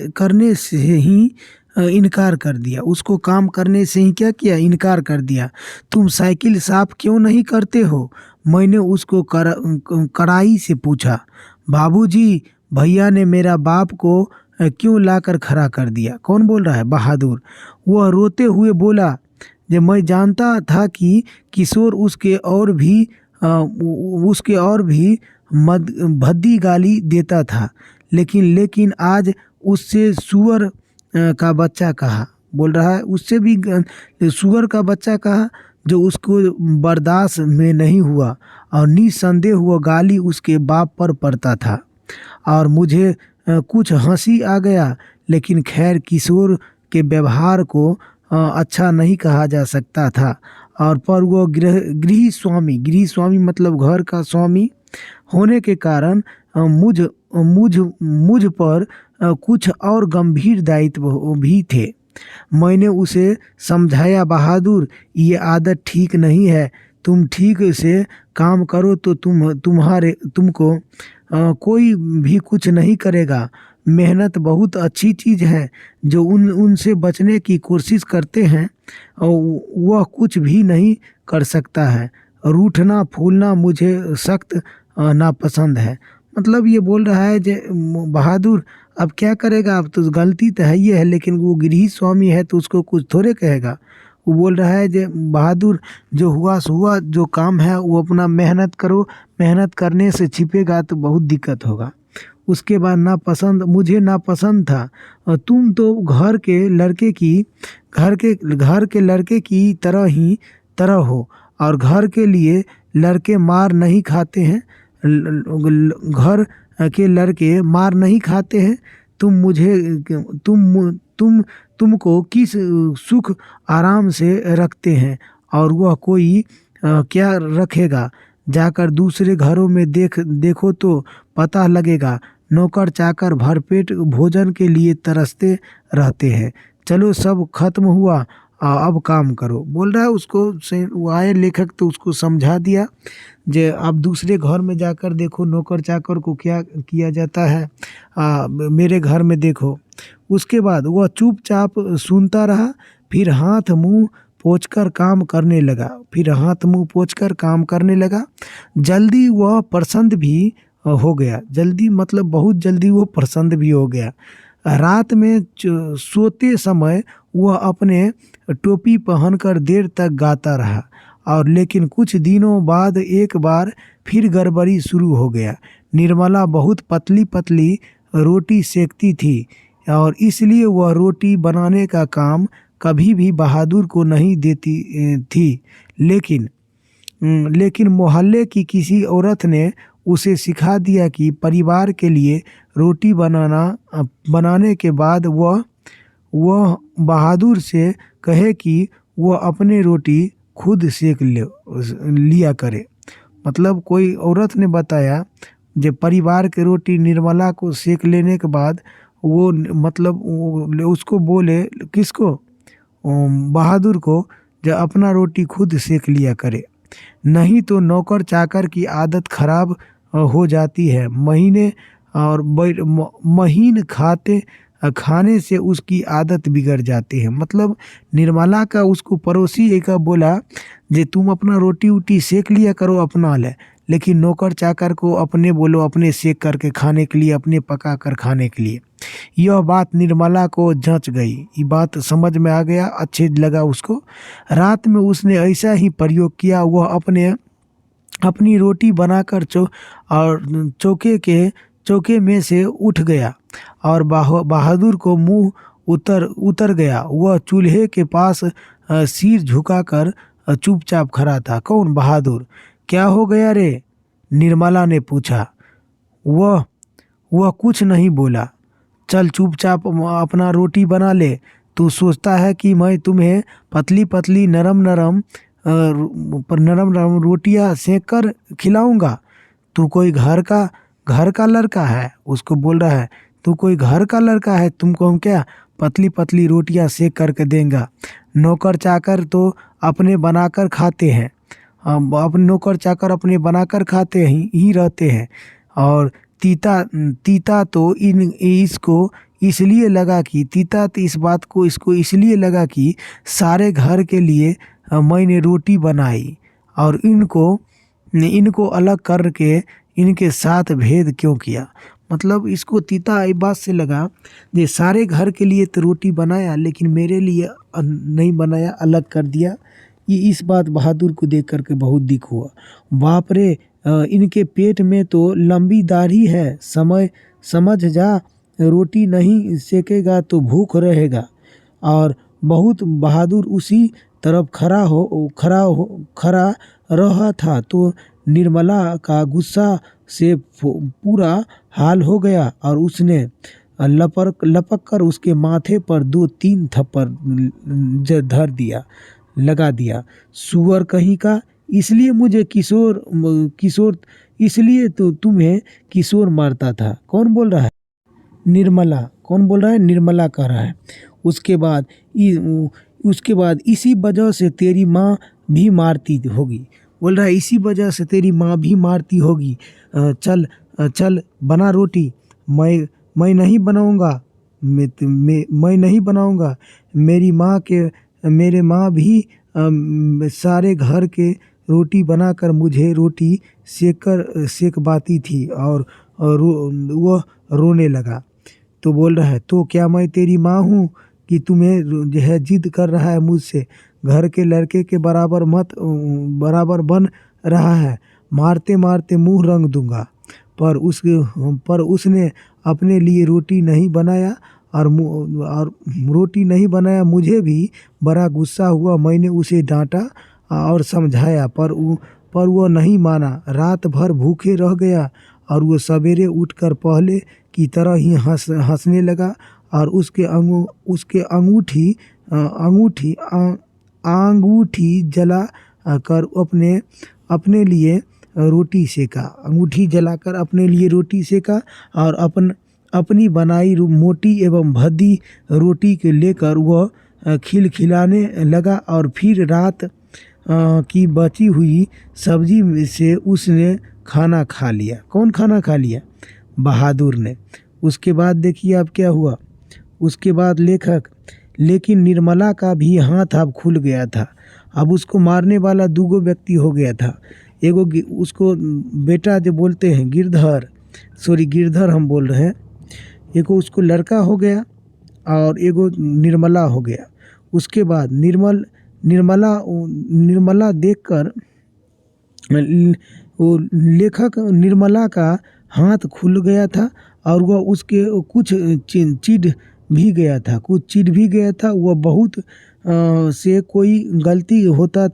करने से ही इनकार कर दिया। उसको काम करने से ही क्या किया? इनकार कर दिया। तुम साइकिल साफ क्यों नहीं करते हो? मैंने उसको कड़ाई से पूछा। बाबूजी, भैया ने मेरा बाप को क्यों लाकर खड़ा कर दिया? कौन बोल रहा है? बहादुर। वह रोते हुए बोला, जब मैं जानता था कि किशोर उसके और भी भद्दी गाली देता था, लेकिन आज उससे सुअर का बच्चा कहा। बोल रहा है उससे भी सुअर का बच्चा कहा, जो उसको बर्दाश्त में नहीं हुआ और निसंदेह हुआ गाली उसके बाप पर पड़ता था। और मुझे कुछ हंसी आ गया, लेकिन खैर किशोर के व्यवहार को अच्छा नहीं कहा जा सकता था। और पर वो गृह स्वामी मतलब घर का स्वामी होने के कारण मुझ पर कुछ और गंभीर दायित्व भी थे। मैंने उसे समझाया, बहादुर, ये आदत ठीक नहीं है। तुम ठीक से काम करो तो तुमको कोई भी कुछ नहीं करेगा। मेहनत बहुत अच्छी चीज़ है। जो उनसे बचने की कोशिश करते हैं वह कुछ भी नहीं कर सकता है। रूठना फूलना मुझे सख्त नापसंद है। मतलब ये बोल रहा है जे बहादुर अब क्या करेगा? अब तो गलती तो है ही है, लेकिन वो गृह स्वामी है तो उसको कुछ थोड़े कहेगा। वो बोल रहा है जे बहादुर, जो हुआ सो हुआ, जो काम है वो अपना मेहनत करो। मेहनत करने से छिपेगा तो बहुत दिक्कत होगा। उसके बाद मुझे नापसंद था। तुम तो घर के लड़के की तरह हो और घर के लिए लड़के मार नहीं खाते हैं। घर के लड़के मार नहीं खाते हैं। तुमको किस सुख आराम से रखते हैं और वह कोई क्या रखेगा? जाकर दूसरे घरों में देखो तो पता लगेगा। नौकर चाकर भरपेट भोजन के लिए तरसते रहते हैं। चलो, सब खत्म हुआ, अब काम करो। बोल रहा है उसको वो आए लेखक तो उसको समझा दिया जे अब दूसरे घर में जाकर देखो नौकर चाकर को क्या किया जाता है, मेरे घर में देखो। उसके बाद वह चुपचाप सुनता रहा, फिर हाथ मुंह पोंछकर काम करने लगा। जल्दी वह प्रसन्न भी हो गया। जल्दी मतलब बहुत जल्दी वो प्रसन्न भी हो गया। रात में सोते समय वह अपने टोपी पहनकर देर तक गाता रहा। और लेकिन कुछ दिनों बाद एक बार फिर गड़बड़ी शुरू हो गया। निर्मला बहुत पतली पतली रोटी सेकती थी और इसलिए वह रोटी बनाने का काम कभी भी बहादुर को नहीं देती थी। लेकिन मोहल्ले की किसी औरत ने उसे सिखा दिया कि परिवार के लिए रोटी बनाने के बाद वह बहादुर से कहे कि वह अपने रोटी खुद सेक लिया करे। मतलब कोई औरत ने बताया जब परिवार के रोटी निर्मला को सेक लेने के बाद वो उसको बोले, किसको? बहादुर को, जब अपना रोटी खुद सेक लिया करे, नहीं तो नौकर चाकर की आदत खराब हो जाती है। महीन खाने से उसकी आदत बिगड़ जाती है। मतलब निर्मला का उसको पड़ोसी एक बोला जे तुम अपना रोटी सेक लिया करो अपना ले, लेकिन नौकर चाकर को अपने बोलो अपने सेक करके खाने के लिए, अपने पका कर खाने के लिए। यह बात निर्मला को जंच गई। ये बात समझ में आ गया, अच्छे लगा उसको। रात में उसने ऐसा ही प्रयोग किया। वह अपनी रोटी बनाकर चौके के चौके में से उठ गया और बहादुर को मुंह उतर उतर गया। वह चूल्हे के पास सिर झुकाकर चुपचाप खड़ा था। कौन? बहादुर। क्या हो गया रे? निर्मला ने पूछा। वह कुछ नहीं बोला। चल चुपचाप अपना रोटी बना ले। तू सोचता है कि मैं तुम्हें पतली पतली नरम नरम नरम नरम रोटियां सेक कर खिलाऊंगा? तू कोई घर का लड़का है? उसको बोल रहा है, तू कोई घर का लड़का है? तुमको हम क्या पतली पतली रोटियां सेक करके देंगे? नौकर चाकर तो अपने बनाकर खाते हैं। अपने नौकर चाकर अपने बनाकर खाते ही रहते हैं। और तीता तीता तो इसको इसलिए लगा कि तीता तो इस बात को इसको इसलिए लगा कि सारे घर के लिए मैंने रोटी बनाई और इनको अलग करके इनके साथ भेद क्यों किया। मतलब इसको तीता इस बात से लगा, ये सारे घर के लिए तो रोटी बनाया लेकिन मेरे लिए नहीं बनाया, अलग कर दिया। ये इस बात बहादुर को देख करके बहुत दुख हुआ। बाप रे, इनके पेट में तो लंबी दाढ़ी है। समझ जा, रोटी नहीं सेकेगा तो भूख रहेगा। और बहुत बहादुर उसी तरफ खड़ा रहा था तो निर्मला का गुस्सा से पूरा हाल हो गया और उसने लपक कर उसके माथे पर 2-3 थप्पड़ लगा दिया। सुअर कहीं का, इसलिए मुझे किशोर इसलिए तो तुम्हें किशोर मारता था। कौन बोल रहा है? निर्मला। कौन बोल रहा है? निर्मला कह रहा है। उसके बाद इसी वजह से तेरी माँ भी मारती होगी। बोल रहा है इसी वजह से तेरी माँ भी मारती होगी। चल बना रोटी। मैं नहीं बनाऊंगा। मैं नहीं बनाऊंगा। मेरे माँ भी सारे घर के रोटी बनाकर मुझे रोटी सेकबाती थी। और वह रोने लगा। तो बोल रहा है, तो क्या मैं तेरी माँ हूँ कि तुम्हें जो है जिद कर रहा है मुझसे? घर के लड़के के बराबर बन रहा है। मारते मारते मुंह रंग दूंगा। पर उसने अपने लिए रोटी नहीं बनाया और रोटी नहीं बनाया। मुझे भी बड़ा गुस्सा हुआ। मैंने उसे डांटा और समझाया पर वो नहीं माना। रात भर भूखे रह गया और वो सवेरे उठकर पहले की तरह ही हंसने लगा और उसके अंगूठी जला कर अपने लिए रोटी सेका। अंगूठी जलाकर अपने लिए रोटी सेका और अपनी बनाई मोटी एवं भद्दी रोटी के लेकर वह खिलखिलाने लगा। और फिर रात की बची हुई सब्जी से उसने खाना खा लिया। कौन खाना खा लिया? बहादुर ने। उसके बाद देखिए अब क्या हुआ। उसके बाद लेकिन निर्मला का भी हाथ अब खुल गया था। अब उसको मारने वाला 2 व्यक्ति हो गया था। एगो उसको बेटा जो बोलते हैं गिरधर हम बोल रहे हैं। एगो उसको लड़का हो गया और एगो निर्मला हो गया। उसके बाद निर्मला देखकर वो लेखक निर्मला का हाथ खुल गया था और वह उसके कुछ चिढ़ भी गया था। वह बहुत से कोई गलती होता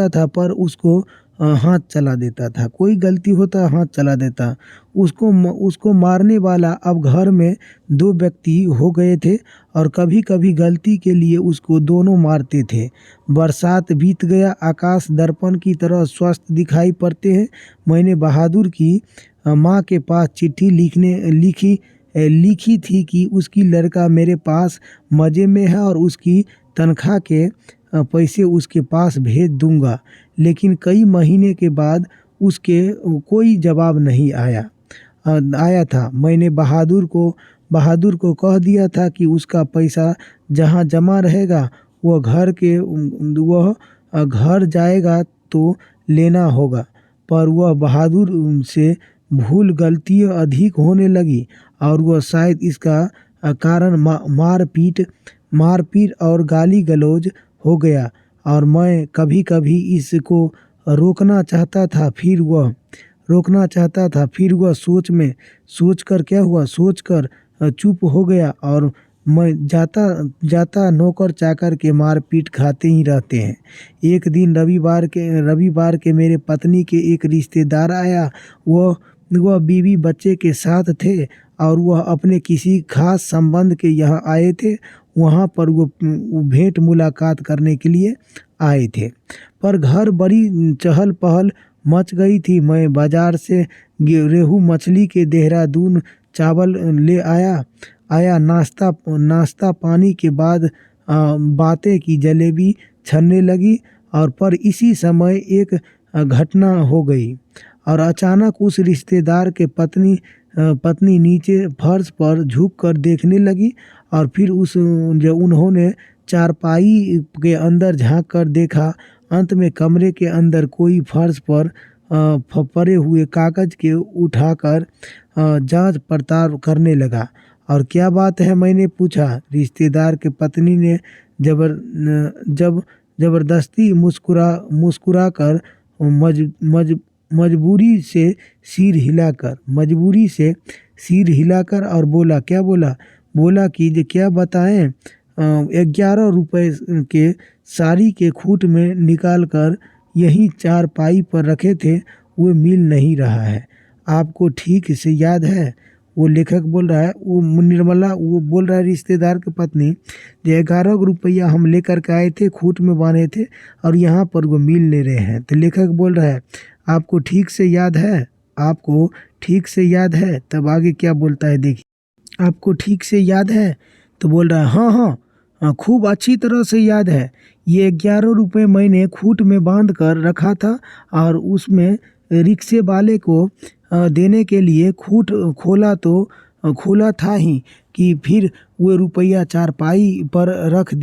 था पर उसको हाथ चला देता था। कोई गलती होता हाथ चला देता। उसको मारने वाला अब घर में 2 व्यक्ति हो गए थे और कभी कभी गलती के लिए उसको दोनों मारते थे। बरसात बीत गया। आकाश दर्पण की तरह स्वस्थ दिखाई पड़ते हैं। मैंने बहादुर की माँ के पास चिट्ठी लिखी थी कि उसकी लड़का मेरे पास मज़े में है और उसकी तनख्वाह के पैसे उसके पास भेज दूंगा। लेकिन कई महीने के बाद उसके कोई जवाब नहीं आया था। मैंने बहादुर को कह दिया था कि उसका पैसा जहाँ जमा रहेगा वह घर जाएगा तो लेना होगा। पर वह बहादुर से भूल गलतियाँ अधिक होने लगी और वह शायद इसका कारण मारपीट और गाली गलौज हो गया। और मैं कभी कभी इसको रोकना चाहता था फिर वह रोकना चाहता था, फिर वह सोचकर क्या हुआ, सोचकर चुप हो गया। और मैं जाता जाता नौकर चाकर के मार पीट खाते ही रहते हैं। एक दिन रविवार के मेरे पत्नी के एक रिश्तेदार आया। वह बीवी बच्चे के साथ थे और वह अपने किसी खास संबंध के यहाँ आए थे। वहाँ पर वो भेंट मुलाकात करने के लिए आए थे। पर घर बड़ी चहल पहल मच गई थी। मैं बाजार से रेहू मछली के देहरादून चावल ले आया। नाश्ता पानी के बाद बातें की, जलेबी छनने लगी। और पर इसी समय एक घटना हो गई और अचानक उस रिश्तेदार के पत्नी नीचे फर्श पर झुक कर देखने लगी। और फिर उन्होंने चारपाई के अंदर झांक कर देखा। अंत में कमरे के अंदर कोई फर्श पर पड़े हुए कागज के उठाकर जांच पड़ताल करने लगा। और क्या बात है, मैंने पूछा। रिश्तेदार के पत्नी ने जबरदस्ती मुस्कुरा कर मजबूरी से सिर हिलाकर और बोला, क्या बोला? बोला कि क्या बताएं, 11 रुपए के साड़ी के खूट में निकाल कर यहीं चारपाई पर रखे थे, वो मिल नहीं रहा है। आपको ठीक से याद है? वो लेखक बोल रहा है, वो निर्मला वो बोल रहा है रिश्तेदार की पत्नी, 11 रुपया हम लेकर के आए थे, खूट में बांधे थे और यहाँ पर वो मिल ले रहे हैं। तो लेखक बोल रहा है, आपको ठीक से याद है? आपको ठीक से याद है? तब आगे क्या बोलता है देखिए, आपको ठीक से याद है? तो बोल रहा है, हाँ, खूब अच्छी तरह से याद है। ये 11 रुपये मैंने खूट में बांध कर रखा था और उसमें रिक्शे वाले को देने के लिए खूट खोला था ही कि फिर वो रुपया चारपाई पर रख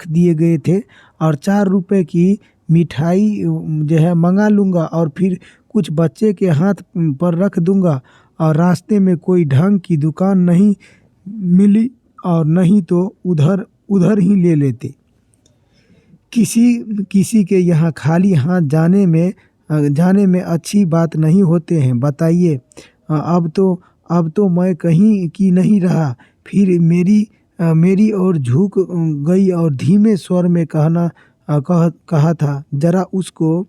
दिए गए थे। और 4 रुपये की मिठाई जो है मंगा लूँगा और फिर कुछ बच्चे के हाथ पर रख दूँगा। और रास्ते में कोई ढंग की दुकान नहीं मिली और नहीं तो उधर ही ले लेते। किसी के यहाँ खाली हाथ जाने में अच्छी बात नहीं होते हैं, बताइए। अब तो मैं कहीं की नहीं रहा। फिर मेरी ओर झुक गई और धीमे स्वर में कहा था, जरा उसको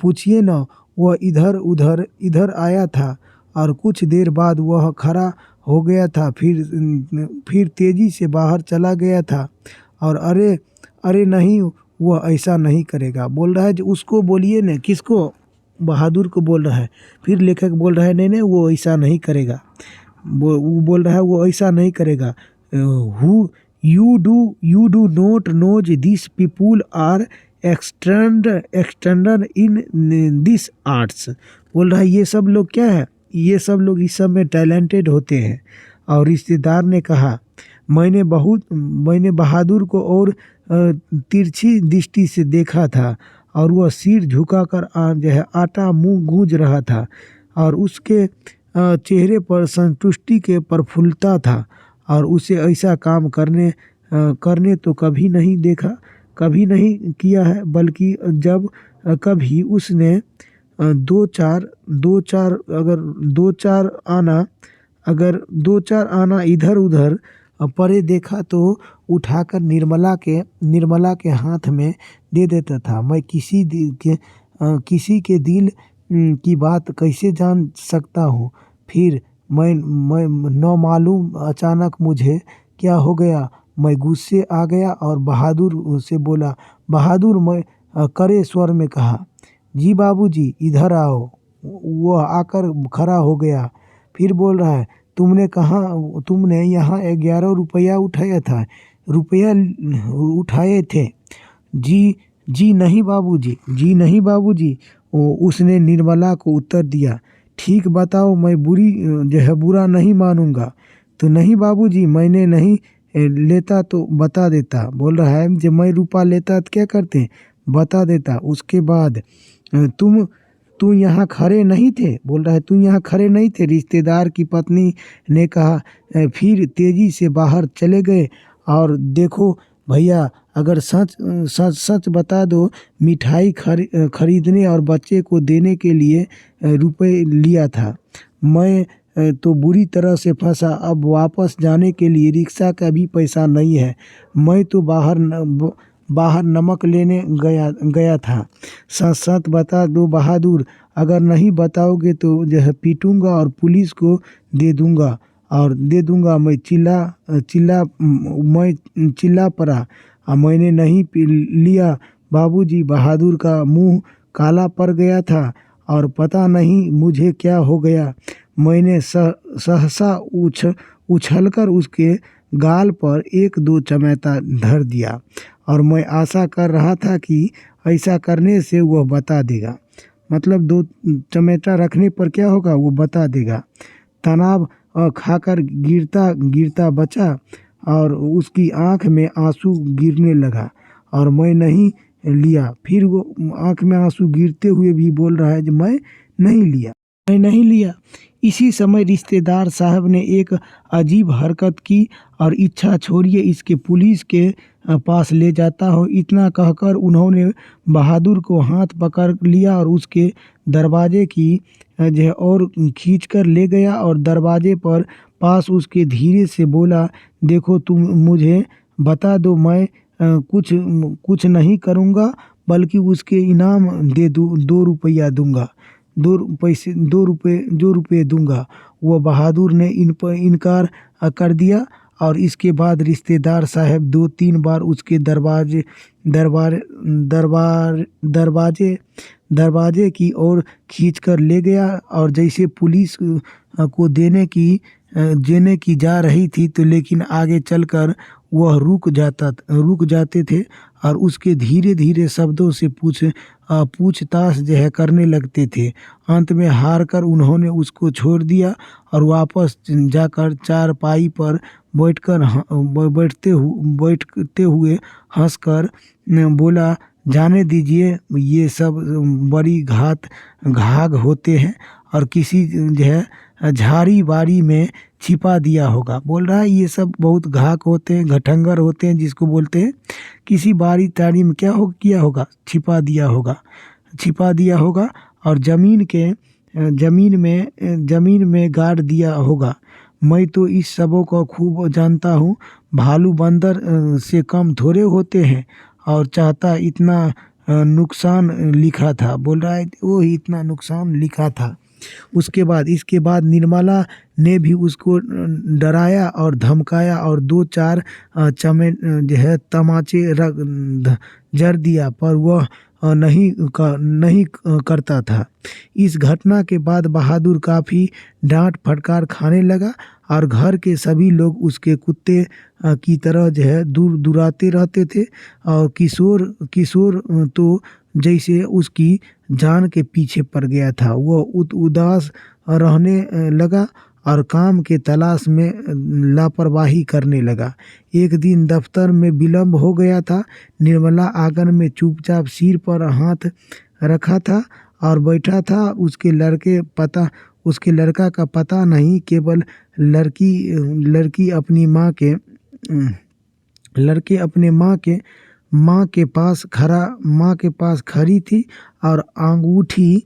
पूछिए ना, वह इधर आया था। और कुछ देर बाद वह खड़ा हो गया था, फिर तेजी से बाहर चला गया था। और अरे नहीं, वह ऐसा नहीं करेगा। बोल रहा है जो उसको बोलिए ना, किसको? बहादुर को बोल रहा है। फिर लेखक बोल रहा है, नहीं वो ऐसा नहीं करेगा। वो बोल रहा है वो ऐसा नहीं करेगा। You do not knows this people are extender in this arts. बोल रहा है ये सब लोग क्या है, ये सब लोग इस सब में टैलेंटेड होते हैं। और रिश्तेदार ने कहा, मैंने बहादुर को और तिरछी दृष्टि से देखा था और वह सिर झुकाकर जो है आटा मुंह गूंज रहा था और उसके चेहरे पर संतुष्टि के प्रफुल्लता था। और उसे ऐसा काम करने तो कभी नहीं देखा, कभी नहीं किया है। बल्कि जब कभी उसने दो चार आना इधर उधर परे देखा तो उठाकर निर्मला के हाथ में दे देता था। मैं किसी के दिल की बात कैसे जान सकता हूँ? फिर मैं नौमालूम अचानक मुझे क्या हो गया, मैं गुस्से आ गया और बहादुर से बोला। बहादुर मैं कड़े स्वर में कहा, जी बाबूजी इधर आओ। वह आकर खड़ा हो गया। फिर बोल रहा है, तुमने यहाँ 11 रुपया उठाया था? रुपया उठाए थे? जी नहीं बाबूजी, उसने निर्मला को उत्तर दिया। ठीक बताओ, मैं बुरा नहीं मानूंगा। तो नहीं बाबूजी, मैंने नहीं लेता तो बता देता। बोल रहा है जब मैं रुपया लेता तो क्या करते, बता देता। उसके बाद तुम यहाँ खड़े नहीं थे? बोल रहा है तुम यहाँ खड़े नहीं थे? रिश्तेदार की पत्नी ने कहा। फिर तेजी से बाहर चले गए। और देखो भैया, अगर सच सच सच बता दो, मिठाई खरीदने और बच्चे को देने के लिए रुपए लिया था। मैं तो बुरी तरह से फंसा। अब वापस जाने के लिए रिक्शा का भी पैसा नहीं है। मैं तो बाहर नमक लेने गया था। सच सच बता दो बहादुर, अगर नहीं बताओगे तो जो है पीटूंगा और पुलिस को दे दूंगा मैं चिल्ला पड़ा। मैंने नहीं लिया बाबूजी। बहादुर का मुंह काला पड़ गया था और पता नहीं मुझे क्या हो गया। मैंने सहसा उछलकर उसके गाल पर एक दो चमेटा धर दिया और मैं आशा कर रहा था कि ऐसा करने से वह बता देगा। मतलब दो चमेटा रखने पर क्या होगा, वो बता देगा। तनाव खाकर गिरता गिरता बचा और उसकी आंख में आंसू गिरने लगा और मैं नहीं लिया। फिर वो आंख में आंसू गिरते हुए भी बोल रहा है कि मैं नहीं लिया। इसी समय रिश्तेदार साहब ने एक अजीब हरकत की और इच्छा छोड़िए, इसके पुलिस के पास ले जाता हो। इतना कहकर उन्होंने बहादुर को हाथ पकड़ लिया और उसके दरवाजे की जो और खींच कर ले गया और दरवाजे पर पास उसके धीरे से बोला, देखो तुम मुझे बता दो, मैं कुछ नहीं करूँगा बल्कि उसके इनाम दे दूँ, 2 रुपया दूंगा, 2 रुपये दूंगा। वह बहादुर ने इन पर इनकार कर दिया और इसके बाद रिश्तेदार साहब 2-3 बार उसके दरवाजे की ओर खींच कर ले गया और जैसे पुलिस को देने की जा रही थी तो लेकिन आगे चलकर वह रुक जाते थे और उसके धीरे धीरे शब्दों से पूछताछ जो है करने लगते थे। अंत में हार कर उन्होंने उसको छोड़ दिया और वापस जाकर चारपाई पर बैठते हुए हंसकर बोला, जाने दीजिए, ये सब बड़ी घाघ होते हैं और किसी जो है झाड़ी बाड़ी में छिपा दिया होगा। बोल रहा है ये सब बहुत घाघ होते हैं, घटंगर होते हैं जिसको बोलते हैं। किसी बाड़ी ताड़ी में क्या किया होगा, छिपा दिया होगा और जमीन में गाड़ दिया होगा। मैं तो इस सबों को खूब जानता हूँ। भालू बंदर से कम थोड़े होते हैं और चाहता इतना नुकसान लिखा था। बोल रहा है वो ही इतना नुकसान लिखा था। इसके बाद निर्मला ने भी उसको डराया और धमकाया और 2-4 जो है तमाचे जड़ दिया, पर वह नहीं करता था। इस घटना के बाद बहादुर काफ़ी डांट फटकार खाने लगा और घर के सभी लोग उसके कुत्ते की तरह जो है दुराते रहते थे और किशोर तो जैसे उसकी जान के पीछे पड़ गया था। वह उदास रहने लगा और काम के तलाश में लापरवाही करने लगा। एक दिन दफ्तर में विलंब हो गया था। निर्मला आंगन में चुपचाप सिर पर हाथ रखा था और बैठा था। उसके लड़का का पता नहीं, केवल लड़की अपनी माँ के पास खड़ी थी और अंगूठी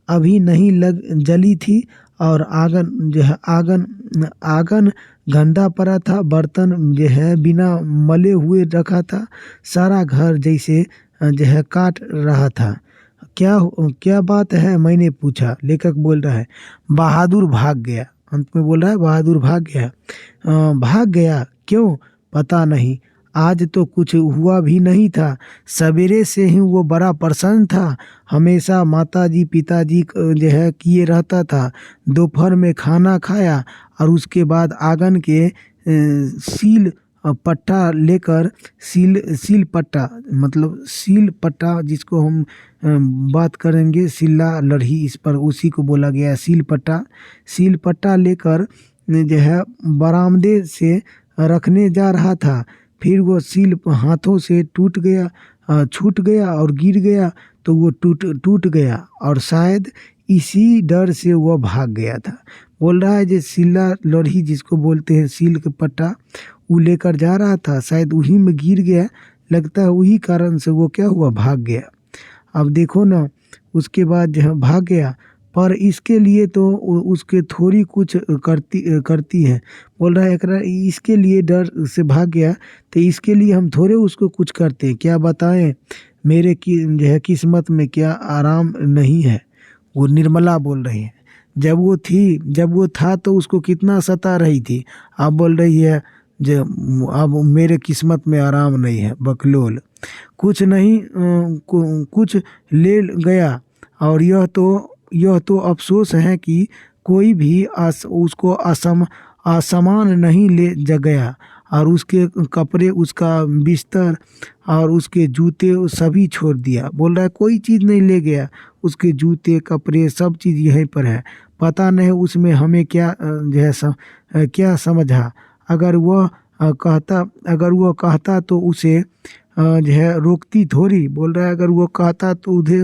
अभी नहीं जली थी और आंगन गंदा पड़ा था। बर्तन जो है बिना मले हुए रखा था। सारा घर जैसे जो है काट रहा था। क्या बात है, मैंने पूछा। लेखक बोल रहा है बहादुर भाग गया। अंत में बोल रहा है बहादुर भाग गया। क्यों पता नहीं, आज तो कुछ हुआ भी नहीं था। सवेरे से ही वो बड़ा प्रसन्न था। हमेशा माताजी पिताजी जो है किए रहता था। दोपहर में खाना खाया और उसके बाद आंगन के सील पट्टा जिसको हम बात करेंगे सिल्ला लढ़ी, इस पर उसी को बोला गया सील पट्टा लेकर जो है बरामदे से रखने जा रहा था। फिर वो सील हाथों से छूट गया और गिर गया तो वो टूट गया और शायद इसी डर से वह भाग गया था। बोल रहा है जो सिल्ला लोढ़ी जिसको बोलते हैं सील के पट्टा, वो लेकर जा रहा था, शायद वहीं में गिर गया, लगता है वही कारण से वो क्या हुआ, भाग गया। अब देखो ना, उसके बाद जहाँ भाग गया, पर इसके लिए तो उसके थोड़ी कुछ करती है। बोल रहा है एकरा इसके लिए डर से भाग गया, तो इसके लिए हम थोड़े उसको कुछ करते हैं, क्या बताएं मेरे की जो है किस्मत में क्या आराम नहीं है। वो निर्मला बोल रही है, जब वो था तो उसको कितना सता रही थी, अब बोल रही है जो अब मेरे किस्मत में आराम नहीं है। बकलोल कुछ नहीं कुछ ले गया, और यह तो अफसोस है कि कोई भी उसको असमान नहीं ले गया, और उसके कपड़े, उसका बिस्तर और उसके जूते सभी छोड़ दिया। बोल रहा है कोई चीज़ नहीं ले गया, उसके जूते कपड़े सब चीज़ यहीं पर है। पता नहीं उसमें हमें क्या जो है क्या समझा। अगर वह कहता तो उसे जो है रोकती थोड़ी। बोल रहा है अगर वो कहता तो उधे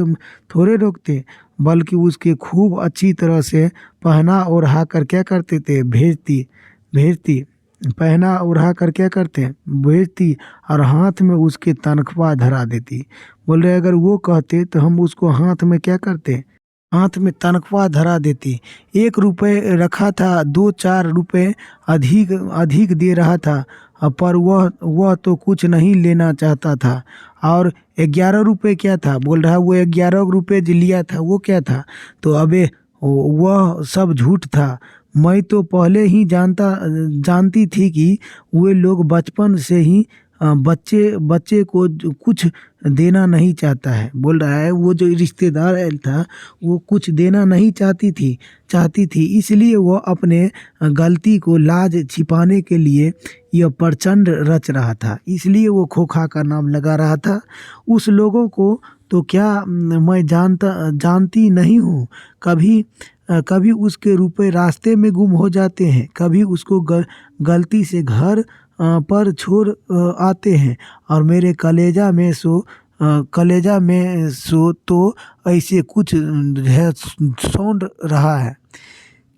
थोड़े रोकते, बल्कि उसके खूब अच्छी तरह से पहना ओढ़ा कर क्या करते थे, भेजती पहना ओढ़ा कर क्या करते भेजती, और हाथ में उसके तनख्वाह धरा देती। बोल रहे अगर वो कहते तो हम उसको हाथ में क्या करते, हाथ में तनख्वाह धरा देती। 1 रुपये रखा था, 2-4 रुपये अधिक दे रहा था, पर वह तो कुछ नहीं लेना चाहता था। और 11 रुपये क्या था, बोल रहा वो 11 रुपये जो लिया था वो क्या था, तो अबे वह सब झूठ था। मैं तो पहले ही जानती थी कि वे लोग बचपन से ही बच्चे को कुछ देना नहीं चाहता है। बोल रहा है वो जो रिश्तेदार था वो कुछ देना नहीं चाहती थी, इसलिए वो अपने गलती को लाज छिपाने के लिए यह प्रचंड रच रहा था, इसलिए वो खोखा का नाम लगा रहा था। उस लोगों को तो क्या मैं जानती नहीं हूँ, कभी उसके रुपए रास्ते में गुम हो जाते हैं, कभी उसको गलती से घर पर छोड़ आते हैं, और मेरे कलेजा में सो तो ऐसे कुछ है सौंड रहा है।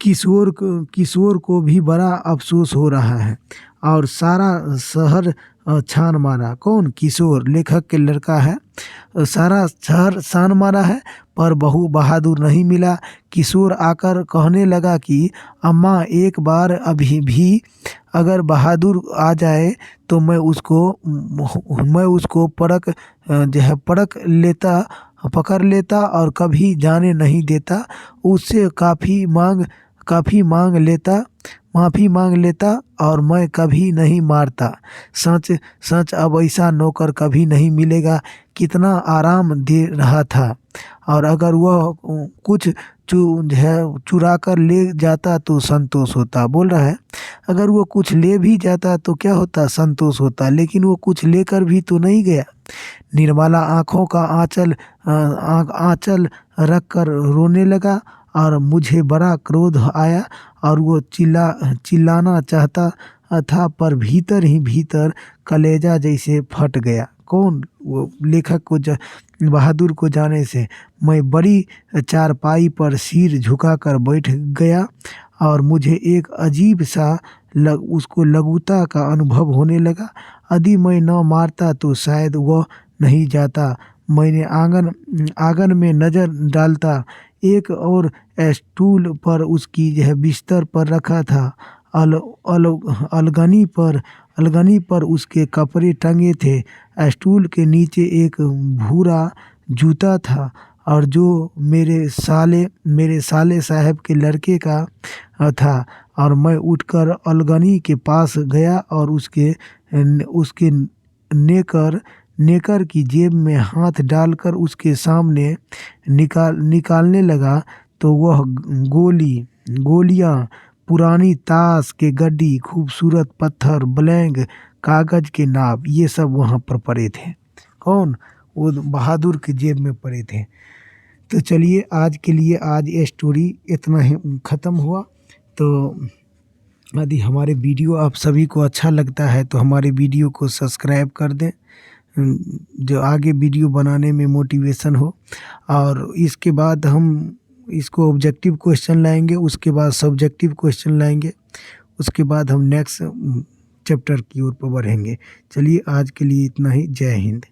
किशोर को भी बड़ा अफसोस हो रहा है, और सारा शहर छान मारा। कौन? किशोर लेखक के लड़का है। सारा शहर छान मारा है, पर बहू बहादुर नहीं मिला। किशोर आकर कहने लगा कि अम्मा एक बार अभी भी अगर बहादुर आ जाए तो मैं उसको पकड़ लेता और कभी जाने नहीं देता, उससे माफ़ी मांग लेता और मैं कभी नहीं मारता। सच अब ऐसा नौकर कभी नहीं मिलेगा। कितना आराम दे रहा था, और अगर वह कुछ चुरा कर ले जाता तो संतोष होता। बोल रहा है अगर वो कुछ ले भी जाता तो क्या होता, संतोष होता, लेकिन वो कुछ लेकर भी तो नहीं गया। निर्मला आँखों का आंचल रख कर रोने लगा, और मुझे बड़ा क्रोध आया, और वो चिल्लाना चाहता था, पर भीतर ही भीतर कलेजा जैसे फट गया। कौन? वो लेखक को बहादुर को जाने से मैं बड़ी चारपाई पर सिर झुकाकर बैठ गया, और मुझे एक अजीब सा उसको लघुता का अनुभव होने लगा। यदि मैं न मारता तो शायद वह नहीं जाता। मैंने आंगन में नज़र डालता, एक और स्टूल पर उसकी बिस्तर पर रखा था, अलगनी पर उसके कपड़े टंगे थे। स्टूल के नीचे एक भूरा जूता था, और जो मेरे साले साहब के लड़के का था। और मैं उठकर अलगनी के पास गया और उसके नेकर की जेब में हाथ डालकर उसके सामने निकालने लगा, तो वह गोलियां, पुरानी ताश के गड्डी, खूबसूरत पत्थर, ब्लैंक कागज के नाप, ये सब वहाँ पर पड़े थे। कौन? वो बहादुर की जेब में पड़े थे। तो चलिए आज के लिए आज ये स्टोरी इतना ही ख़त्म हुआ। तो यदि हमारे वीडियो आप सभी को अच्छा लगता है तो हमारे वीडियो को सब्सक्राइब कर दें, जो आगे वीडियो बनाने में मोटिवेशन हो। और इसके बाद हम इसको ऑब्जेक्टिव क्वेश्चन लाएंगे, उसके बाद सब्जेक्टिव क्वेश्चन लाएंगे, उसके बाद हम नेक्स्ट चैप्टर की ओर बढ़ेंगे। चलिए आज के लिए इतना ही। जय हिंद।